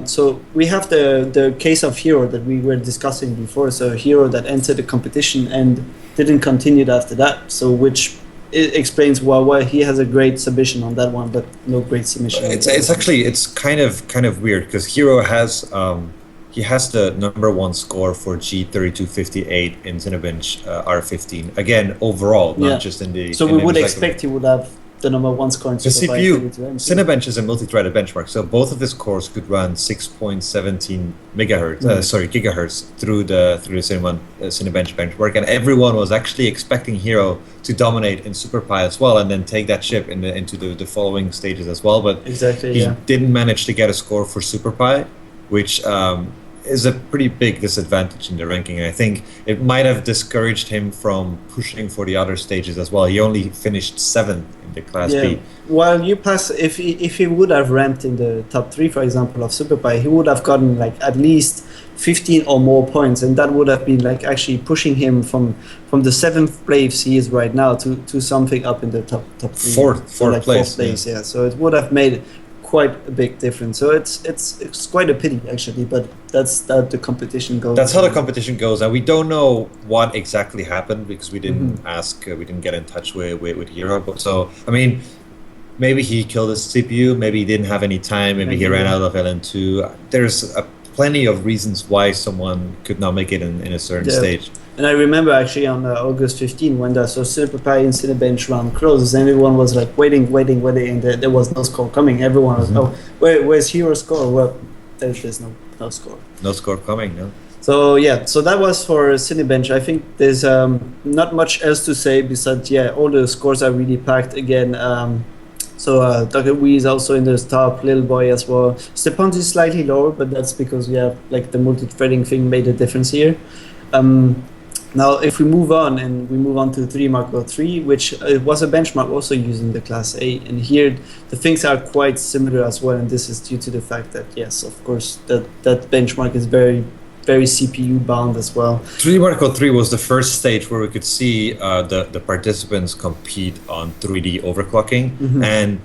So we have the case of Hero that we were discussing before. So Hero that entered the competition and didn't continue after that. So which explains why he has a great submission on that one, but no great submission. It's kind of weird because Hero has. He has the number 1 score for G3258 in Cinebench R15. Again, overall, not just in the. So we would expect he would have the number 1 score in the CPU. Cinebench is a multi-threaded benchmark, so both of his cores could run 6.17 gigahertz through the Cinebench benchmark, and everyone was actually expecting Hero to dominate in SuperPi as well, and then take that chip into the following stages as well. But he didn't manage to get a score for SuperPi, which is a pretty big disadvantage in the ranking. And I think it might have discouraged him from pushing for the other stages as well. He only finished 7th in the Class B. Well, if he would have ranked in the top 3, for example, of SuperPi, he would have gotten like at least 15 or more points, and that would have been like actually pushing him from the 7th place he is right now to something up in the top 3. Fourth place. Yeah. So it would have made quite a big difference. So it's quite a pity actually, but that's how the competition goes. That's how the competition goes, and we don't know what exactly happened because we didn't ask, we didn't get in touch with Hero. But so I mean, maybe he killed his CPU, maybe he didn't have any time, maybe he ran out of LN2. There's plenty of reasons why someone could not make it in a certain stage. And I remember actually on August 15 when the SuperPi and Cinebench round closes, and everyone was like waiting, and there was no score coming. Everyone was, where's Hero's score? Well, there's no score. No score coming, no. So so that was for Cinebench. I think there's not much else to say besides all the scores are really packed again. So Dr. Wee is also in the top, Little Boy as well. Stepanzi is slightly lower, but that's because we have like the multi-threading thing made a difference here. Now, if we move on to 3 Marco 3, which was a benchmark also using the Class A, and here the things are quite similar as well, and this is due to the fact that, yes, of course, that benchmark is very, very CPU bound as well. 3 Marco 3 was the first stage where we could see the participants compete on 3D overclocking, and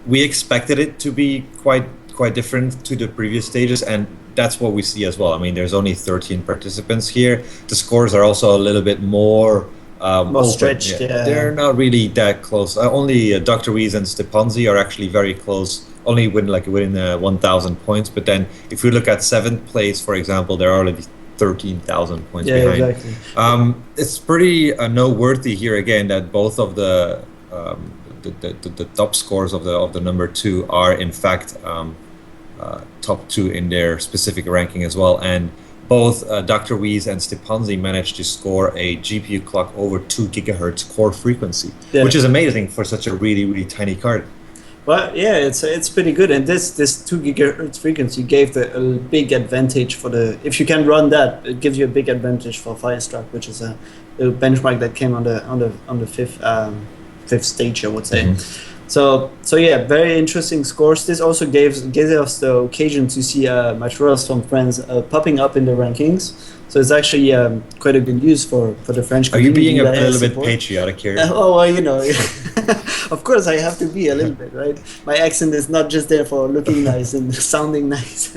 we expected it to be quite different to the previous stages, and that's what we see as well. I mean, there's only 13 participants here. The scores are also a little bit more stretched. They're not really that close. Only Dr. Wies and Stepanzi are actually very close, only within 1,000 points. But then if we look at 7th place, for example, they're already 13,000 points behind. Exactly. It's pretty noteworthy here again that both of the top scores of the number 2 are in fact top 2 in their specific ranking as well, and both Dr. Wies and Stepanzi managed to score a GPU clock over 2 gigahertz core frequency, which is amazing for such a really tiny card. Well, it's pretty good, and this 2 gigahertz frequency gave a big advantage for if you can run that, it gives you a big advantage for Firestruck, which is a benchmark that came on the 5th stage, I would say. So yeah, very interesting scores. This also gives us the occasion to see materials from France popping up in the rankings. So it's actually quite a good news for the French Are you community. being a that has little bit support. patriotic here? Oh, well, you know, of course I have to be a little bit, right? My accent is not just there for looking nice and sounding nice.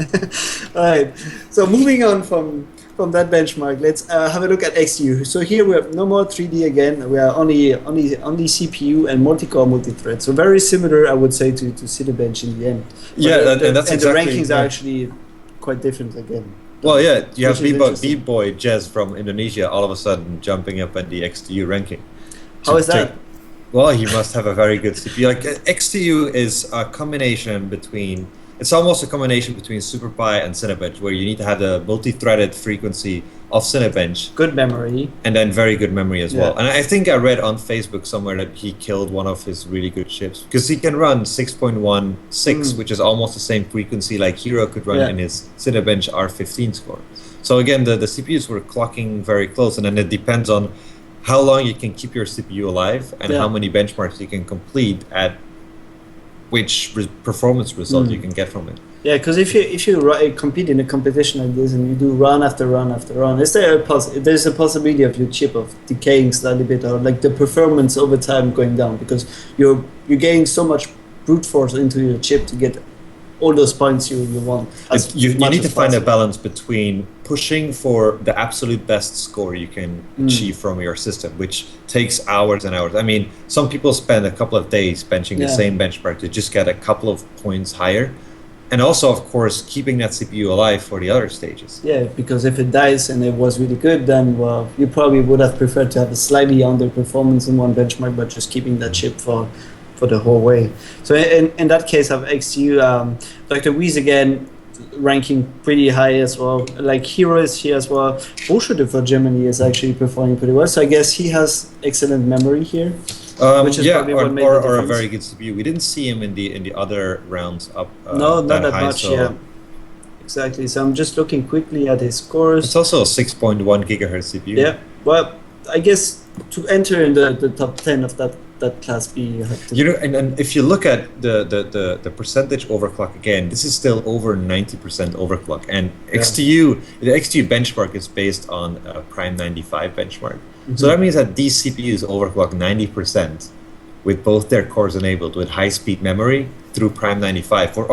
All right. So moving on from that benchmark, let's have a look at XTU. So here we have no more 3D again. We are only CPU and multi-core multi-thread. So very similar, I would say, to Cinebench in the end. Yeah, and that's exactly. And the rankings are actually quite different again. Well, yeah, you have Which is B-Boy Jez from Indonesia all of a sudden jumping up in the XTU ranking. How is that? Well, he must have a very good CPU. Like XTU is a combination between. It's almost a combination between SuperPi and Cinebench, where you need to have the multi-threaded frequency of Cinebench. Good memory. And then very good memory as well. And I think I read on Facebook somewhere that he killed one of his really good chips, because he can run 6.16, which is almost the same frequency like Hero could run in his Cinebench R15 score. So again, the CPUs were clocking very close, and then it depends on how long you can keep your CPU alive and how many benchmarks you can complete at which performance result you can get from it. Yeah, because if you compete in a competition like this and you do run after run after run, there's a possibility of your chip of decaying slightly bit, or like the performance over time going down, because you're getting so much brute force into your chip to get all those points you want. You need to find a balance between pushing for the absolute best score you can achieve from your system, which takes hours and hours. I mean, some people spend a couple of days benching the same benchmark to just get a couple of points higher. And also, of course, keeping that CPU alive for the other stages. Yeah, because if it dies and it was really good, then, well, you probably would have preferred to have a slightly under performance in one benchmark, but just keeping that chip for the whole way. So in that case of XTU, Dr. Whiz again, ranking pretty high as well. Like Hero is here as well. Bullshooter for Germany is actually performing pretty well. So I guess he has excellent memory here. Which is probably what made the or a difference. very good CPU. We didn't see him in the other rounds up. No, not that high, much. so Yeah, exactly. So I'm just looking quickly at his scores. It's also a 6.1 gigahertz CPU. Yeah. Well, I guess to enter in the top 10 of that class B, you have to. You know, and if you look at the percentage overclock again, this is still over 90% overclock. And XTU, the XTU benchmark is based on a Prime 95 benchmark. So that means that these CPUs overclock 90% with both their cores enabled with high-speed memory through Prime 95 for,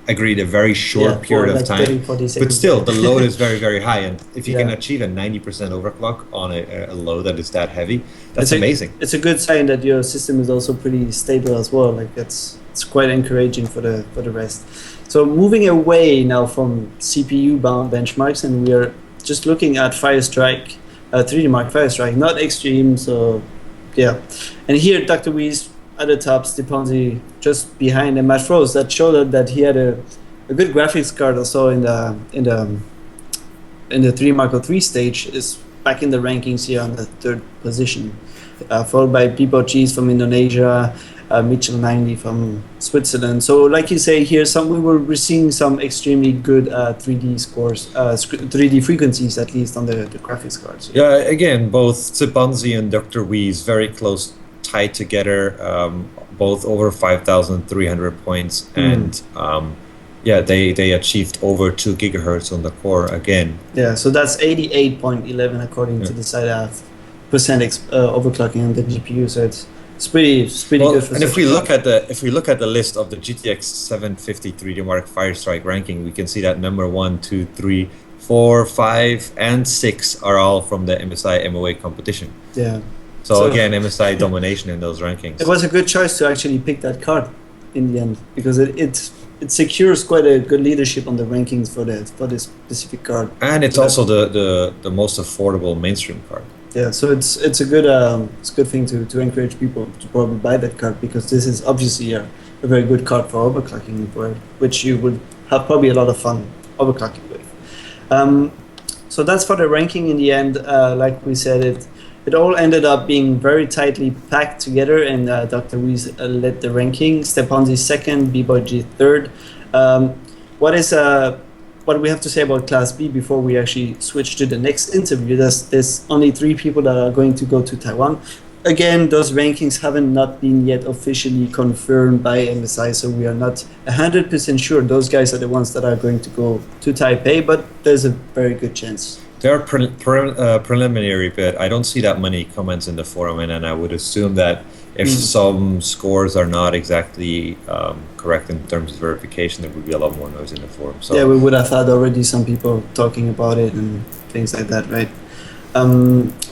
agreed, a very short period of time. 30, 40 seconds. But still, the load is very, very high. And if you can achieve a 90% overclock on a load that is that heavy, that's amazing. It's a good sign that your system is also pretty stable as well. Like it's quite encouraging for the rest. So moving away now from CPU-bound benchmarks, and we are just looking at Firestrike. 3D Mark Firestrike, not Extreme, so yeah. And here, Dr. Whiz at the top, Stunzi just behind, and Matt Froze, that showed that he had a good graphics card also in the 3D Mark 3 stage, is back in the rankings here on the 3rd position, followed by Bebo Cheese from Indonesia, Mitchell 90 from Switzerland. So like you say here, we were seeing some extremely good 3D scores, 3D frequencies at least on the graphics cards. Yeah, again, both Stunzi and Dr. Whiz very close, tied together, both over 5,300 points, and they achieved over 2 gigahertz on the core again. Yeah, so that's 88.11 according to the side percent overclocking on the GPU. So it's pretty good. For and if we look at the list of the GTX 750 3D Mark Firestrike ranking, we can see that number 1, 2, 3, 4, 5, and 6 are all from the MSI MOA competition. Yeah. So again, MSI domination in those rankings. It was a good choice to actually pick that card in the end, because it secures quite a good leadership on the rankings for this specific card. And it's also the most affordable mainstream card. Yeah, so it's a good thing to encourage people to probably buy that card, because this is obviously a very good card for overclocking, which you would have probably a lot of fun overclocking with. So that's for the ranking in the end. Like we said, it all ended up being very tightly packed together, and Dr. Whiz led the ranking. Stunzi 2nd, B-Boy G 3rd. What we have to say about Class B before we actually switch to the next interview? There's only 3 people that are going to go to Taiwan. again, those rankings haven't not been yet officially confirmed by MSI, so we are not 100% sure those guys are the ones that are going to go to Taipei, but there's a very good chance. There are preliminary, but I don't see that many comments in the forum, and I would assume that if some scores are not exactly correct in terms of verification, there would be a lot more noise in the forum. So yeah, we would have had already some people talking about it and things like that, right?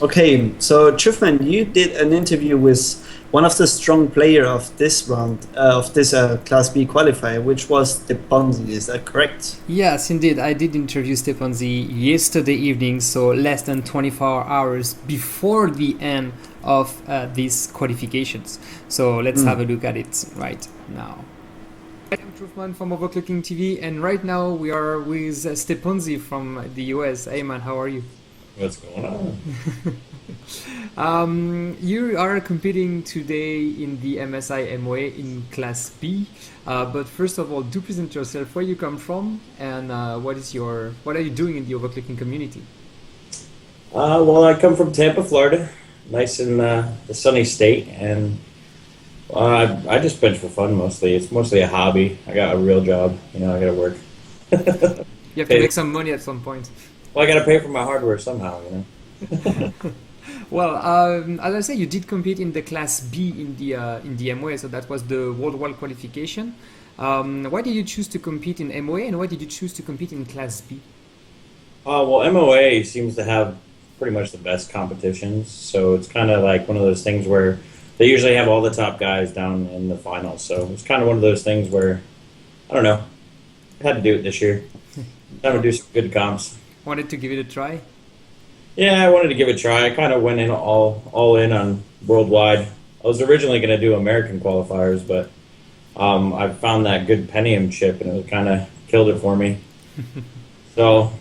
Okay, so Trouffman, you did an interview with one of the strong player of this round, of this Class B qualifier, which was Stunzi. Is that correct? Yes, indeed. I did interview Stunzi yesterday evening, so less than 24 hours before the end of these qualifications. So let's have a look at it right now. I'm Trouffman from OverClocking-TV, and right now we are with Stunzi from the US. Hey man, how are you? What's going on? You are competing today in the MSI MOA in Class B, but first of all, do present yourself, where you come from, and what are you doing in the overclocking community? Well, I come from Tampa, Florida, nice in the sunny state, and I just bench for fun mostly. It's mostly a hobby. I got a real job, I got to work. You have to make some money at some point. Well, I got to pay for my hardware somehow, Well, as I say, you did compete in the Class B in the MOA, so that was the worldwide qualification. Why did you choose to compete in MOA, and why did you choose to compete in Class B? Well, MOA seems to have pretty much the best competitions, so it's kind of like one of those things where they usually have all the top guys down in the finals. So it's kind of one of those things where, I don't know, I had to do it this year. Time to do some good comps. Wanted to give it a try? Yeah, I wanted to give it a try. I kind of went in all in on worldwide. I was originally going to do American qualifiers, but I found that good Pentium chip, and it kind of killed it for me. So,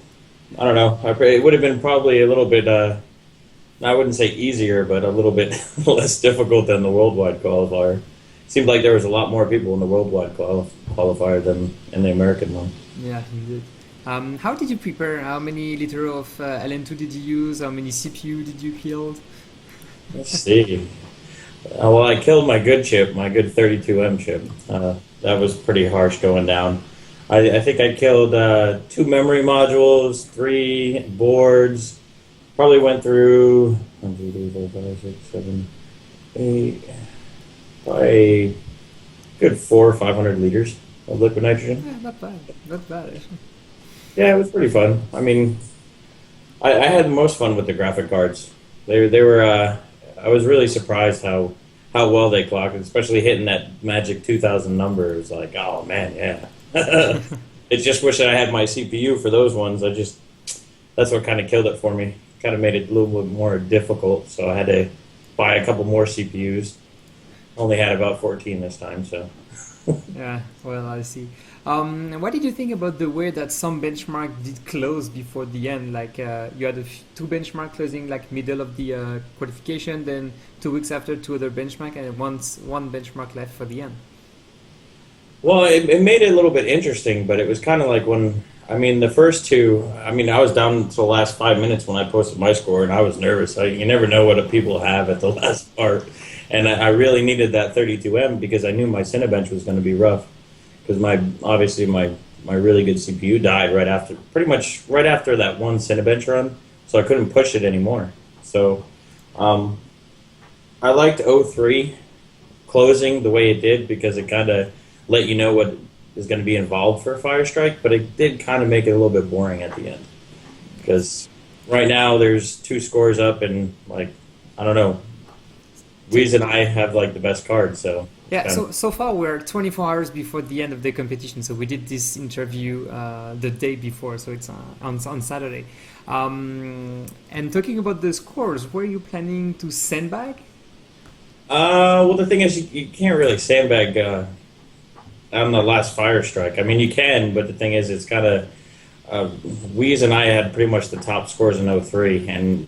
I don't know. It would have been probably a little bit, I wouldn't say easier, but a little bit less difficult than the worldwide qualifier. It seemed like there was a lot more people in the worldwide qualifier than in the American one. Yeah, you did. How did you prepare? How many liter of LN2 did you use? How many CPU did you kill? Let's see. Well, I killed my good chip, my good 32M chip. That was pretty harsh going down. I think I killed 2 memory modules, 3 boards. Probably went through 1, 2, 3, 4, 5, 6, 7, 8. Probably good 400 or 500 liters of liquid nitrogen. Yeah, not bad. Not bad. Yeah, it was pretty fun. I mean, I had the most fun with the graphic cards. They were. I was really surprised how well they clocked, especially hitting that magic 2000 number. It was like, oh man, yeah. It's just wish that I had my CPU for those ones. That's what kind of killed it for me. Kind of made it a little bit more difficult, so I had to buy a couple more CPUs. Only had about 14 this time, so. Yeah, well, I see. What did you think about the way that some benchmark did close before the end? Like you had 2 benchmark closing like middle of the qualification, then 2 weeks after 2 other benchmark, and one benchmark left for the end. Well, it made it a little bit interesting, but it was kind of like when, the first 2, I was down to the last 5 minutes when I posted my score, and I was nervous. You never know what people have at the last part. And I really needed that 32M because I knew my Cinebench was going to be rough. Because obviously my really good CPU died pretty much right after that one Cinebench run, so I couldn't push it anymore. So I liked 03 closing the way it did because it kind of let you know what is going to be involved for a fire strike, but it did kind of make it a little bit boring at the end. Because right now there's 2 scores up, and I don't know, Whiz and I have the best cards, so. Yeah, so far we're 24 hours before the end of the competition, so we did this interview the day before, so it's on Saturday. And talking about the scores, were you planning to sandbag? Well, the thing is, you can't really sandbag on the last fire strike. You can, but the thing is, it's kind of... Whiz and I had pretty much the top scores in 03, and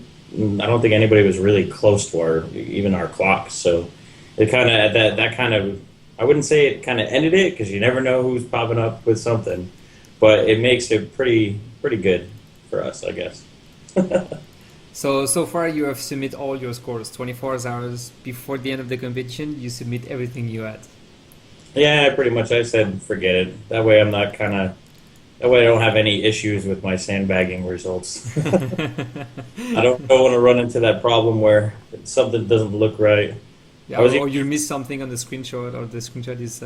I don't think anybody was really close to even our clocks, so... It kind of that kind of, I wouldn't say it kind of ended it because you never know who's popping up with something, but it makes it pretty good for us, I guess. So far you have submit all your scores. 24 hours before the end of the competition, you submit everything you had. Yeah, pretty much. I said forget it. That way I'm not kind of. That way I don't have any issues with my sandbagging results. I don't want to run into that problem where something doesn't look right. Yeah, or you miss something on the screenshot, or the screenshot is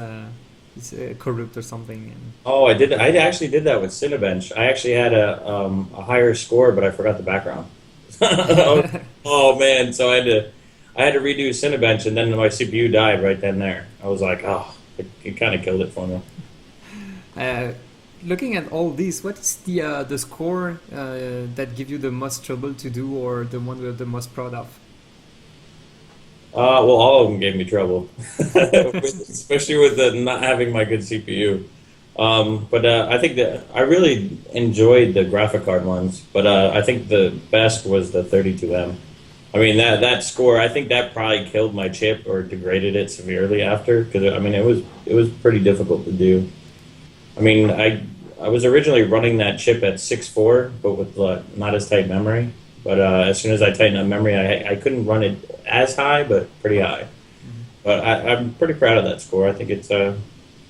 corrupt or something. Oh, I did. I actually did that with Cinebench. I actually had a higher score, but I forgot the background. Oh man! So I had to redo Cinebench, and then my CPU died right then and there. I was like, oh, it kind of killed it for me. Looking at all this, what is the score that give you the most trouble to do, or the one we're the most proud of? Well, all of them gave me trouble, especially with not having my good CPU. But I think that I really enjoyed the graphic card ones, but I think the best was the 32M. I mean, that score, I think that probably killed my chip or degraded it severely after, because I mean, it was pretty difficult to do. I mean, I was originally running that chip at 6.4, but with not as tight memory. But as soon as I tightened up memory, I couldn't run it as high, but pretty high. Mm-hmm. But I'm pretty proud of that score. I think it's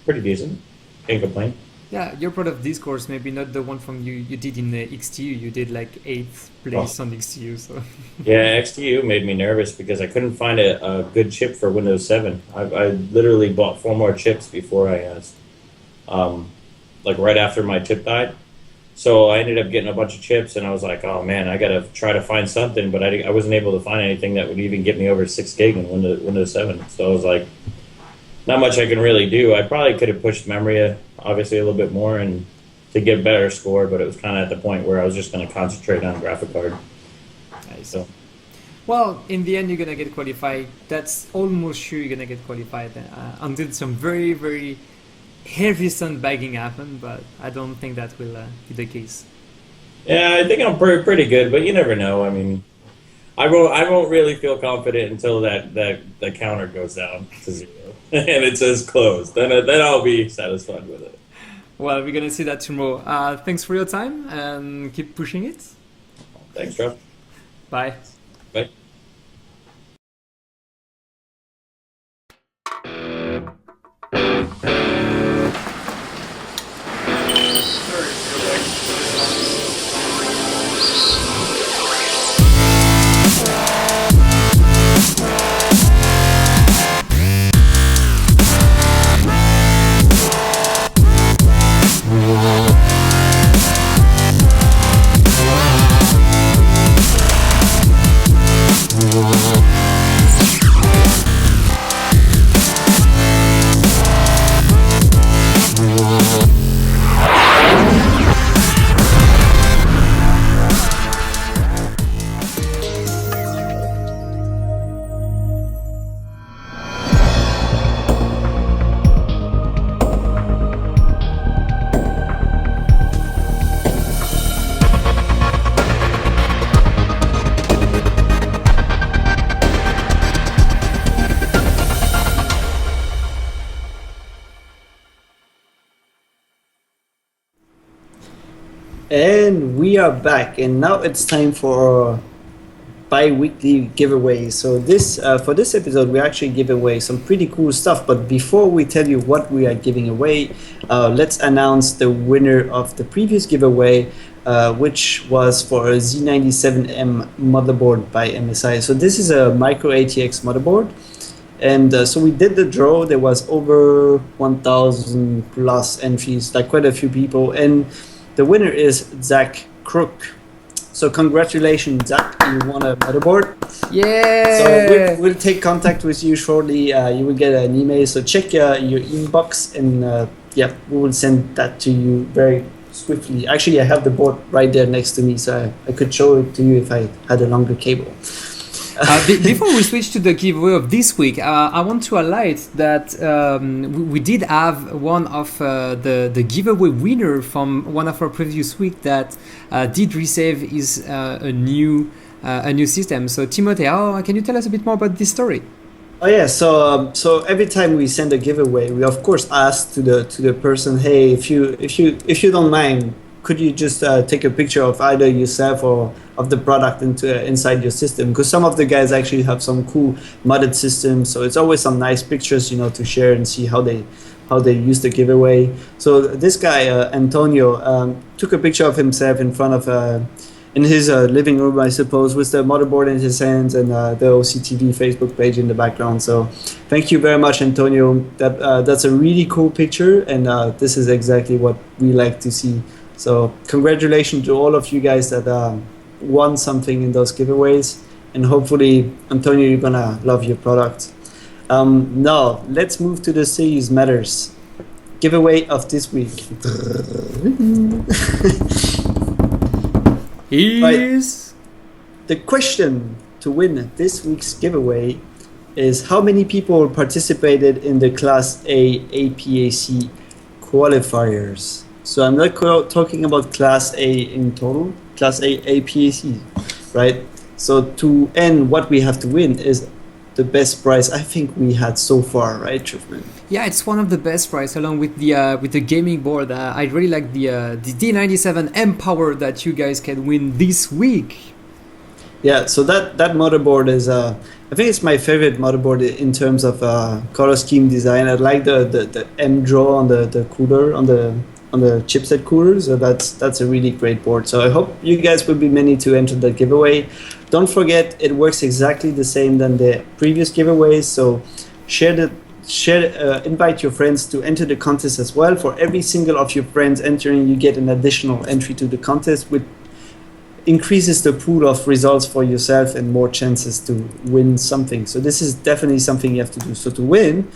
pretty decent. Can't complain. Yeah, you're proud of this course, maybe not the one from you did in the XTU. You did like 8th place on XTU. So. Yeah, XTU made me nervous because I couldn't find a good chip for Windows 7. I literally bought 4 more chips before I asked. Like right after my chip died. So I ended up getting a bunch of chips, and I was like, oh man, I got to try to find something, but I wasn't able to find anything that would even get me over 6 gig in Windows 7. So I was like, not much I can really do. I probably could have pushed memory obviously a little bit more and to get better score, but it was kind of at the point where I was just going to concentrate on graphic card. So. Well, in the end, you're going to get qualified. That's almost sure you're going to get qualified until some very, very heavy sandbagging happen, but I don't think that will be the case. Yeah, I think I'm pretty good, but you never know. I mean, I won't really feel confident until the counter goes down to 0 and it says closed. Then I'll be satisfied with it. Well, we're gonna see that tomorrow. Thanks for your time and keep pushing it. Thanks, Trev. Bye. Bye. And we are back, and now it's time for bi-weekly giveaways. So this for this episode, we actually give away some pretty cool stuff. But before we tell you what we are giving away, let's announce the winner of the previous giveaway, which was for a Z97M motherboard by MSI. So this is a micro ATX motherboard. And so we did the draw. There was over 1,000 plus entries, like quite a few people. And the winner is Zach Crook. So congratulations, Zach, you won a motherboard. Yeah. So we'll take contact with you shortly. You will get an email. So check your inbox, and yeah, we will send that to you very swiftly. Actually, I have the board right there next to me, so I could show it to you if I had a longer cable. Before we switch to the giveaway of this week, I want to highlight that we did have one of the giveaway winner from one of our previous week that did receive his a new system. So Timothy, can you tell us a bit more about this story? Oh yeah, so every time we send a giveaway, we of course ask to the person, hey, if you don't mind, could you just take a picture of either yourself or of the product inside your system, because some of the guys actually have some cool modded systems, so it's always some nice pictures, you know, to share and see how they use the giveaway. So this guy Antonio took a picture of himself in front of in his living room, I suppose, with the motherboard in his hands and the OCTV Facebook page in the background. So thank you very much, Antonio. That's a really cool picture, and this is exactly what we like to see. So congratulations to all of you guys that won something in those giveaways, and hopefully, Antonio, you're gonna love your product. Now let's move to the serious matters. Giveaway of this week. Is the question to win this week's giveaway is how many people participated in the Class A APAC qualifiers. So I'm not talking about Class A in total, Class A APAC, right? So to end, what we have to win is the best prize I think we had so far, right, Trouffman? Yeah, it's one of the best prize along with the gaming board. I really like the D97 M Power that you guys can win this week. Yeah, so that motherboard is I think it's my favorite motherboard in terms of color scheme design. I like the M draw on the cooler on the chipset cooler, so that's a really great board. So I hope you guys will be many to enter the giveaway. Don't forget, it works exactly the same than the previous giveaways. So invite your friends to enter the contest as well. For every single of your friends entering, you get an additional entry to the contest, which increases the pool of results for yourself and more chances to win something. So this is definitely something you have to do. So to win,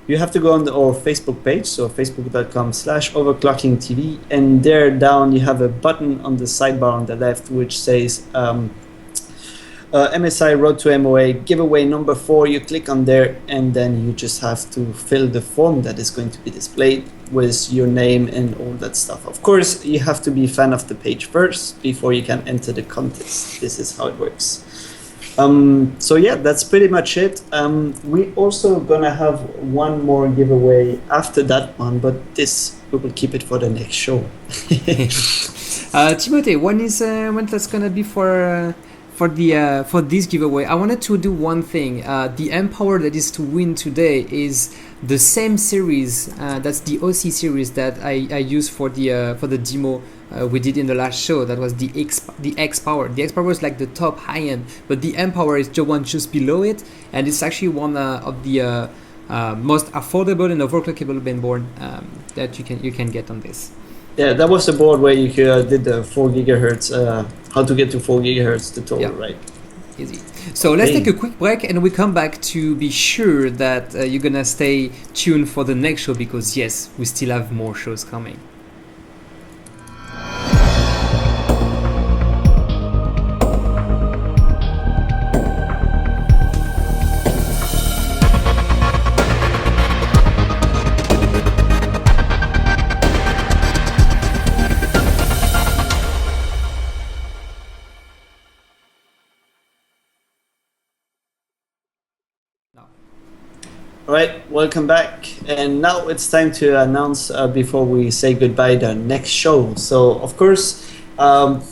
you have to go on our Facebook page, so facebook.com/overclocking-TV, and there down you have a button on the sidebar on the left which says MSI Road to MOA giveaway number 4. You click on there, and then you just have to fill the form that is going to be displayed with your name and all that stuff. Of course, you have to be a fan of the page first before you can enter the contest. This is how it works. So yeah, that's pretty much it. We also gonna have one more giveaway after that one, but this we will keep it for the next show. Timothy, when that's gonna be for this giveaway? I wanted to do one thing. The M Power that is to win today is the same series. That's the OC series that I used for the demo we did in the last show. That was the X Power. The X Power is like the top high end, but the M Power is the one just below it, and it's actually one of the most affordable and overclockable mainboard that you can get on this. Yeah, that was the board where you did the 4 gigahertz. How to get to 4 gigahertz the total, right? Easy. So let's take a quick break, and we come back to be sure that you're gonna stay tuned for the next show, because yes, we still have more shows coming. All right, welcome back. And now it's time to announce before we say goodbye the next show. So of course,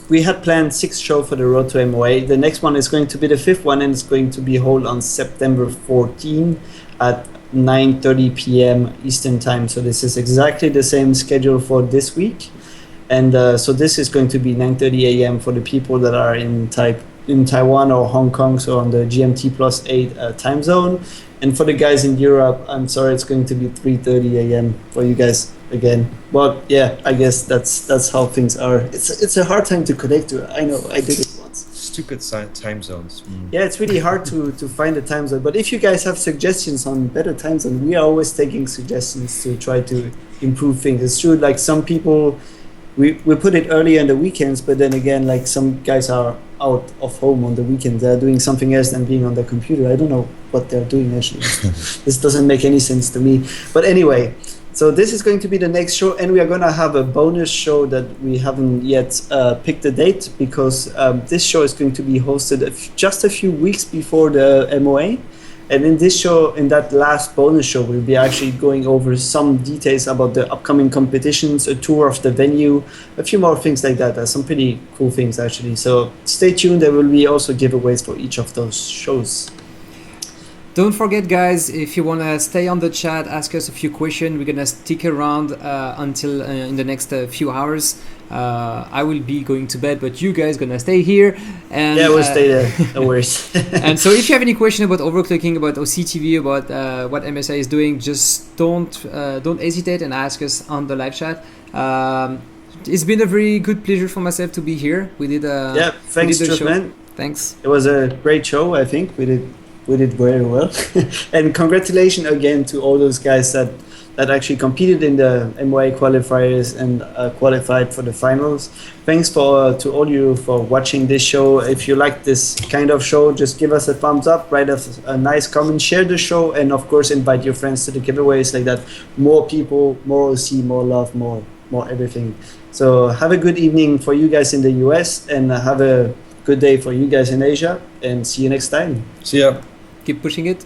we had planned 6 shows for the Road to MOA. The next one is going to be the 5th one, and it's going to be held on September 14 at 9:30 p.m. Eastern Time. So this is exactly the same schedule for this week. And so this is going to be 9:30 a.m. for the people that are in Taiwan or Hong Kong, so on the GMT +8 time zone. And for the guys in Europe, I'm sorry, it's going to be 3:30 a.m. for you guys again. But yeah, I guess that's how things are. It's a hard time to connect to. I know, I did it once. Stupid time zones. Yeah, it's really hard to find a time zone. But if you guys have suggestions on better time zone, we are always taking suggestions to try to improve things. It's true, like some people, we put it early on the weekends, but then again, like some guys are out of home on the weekend. They're doing something else than being on the computer. I don't know what they're doing actually. This doesn't make any sense to me. But anyway, so this is going to be the next show, and we are going to have a bonus show that we haven't yet picked the date, because this show is going to be hosted just a few weeks before the MOA. And in this show, in that last bonus show, we'll be actually going over some details about the upcoming competitions, a tour of the venue, a few more things like that. Some pretty cool things actually. So stay tuned. There will be also giveaways for each of those shows. Don't forget, guys, if you want to stay on the chat, ask us a few questions. We're going to stick around until in the next few hours. I will be going to bed, but you guys going to stay here. And, yeah, we'll stay there. No worries. And so if you have any question about overclocking, about OCTV, about what MSI is doing, just don't hesitate and ask us on the live chat. It's been a very good pleasure for myself to be here. We did thanks, Trouffman. Thanks. It was a great show, I think. We did very well. And congratulations again to all those guys that actually competed in the MOA qualifiers and qualified for the finals. Thanks to all you for watching this show. If you like this kind of show, just give us a thumbs up, write us a nice comment, share the show, and of course invite your friends to the giveaways like that. More people, more OC, more love, more everything. So have a good evening for you guys in the US, and have a good day for you guys in Asia, and see you next time. See ya. Keep pushing it.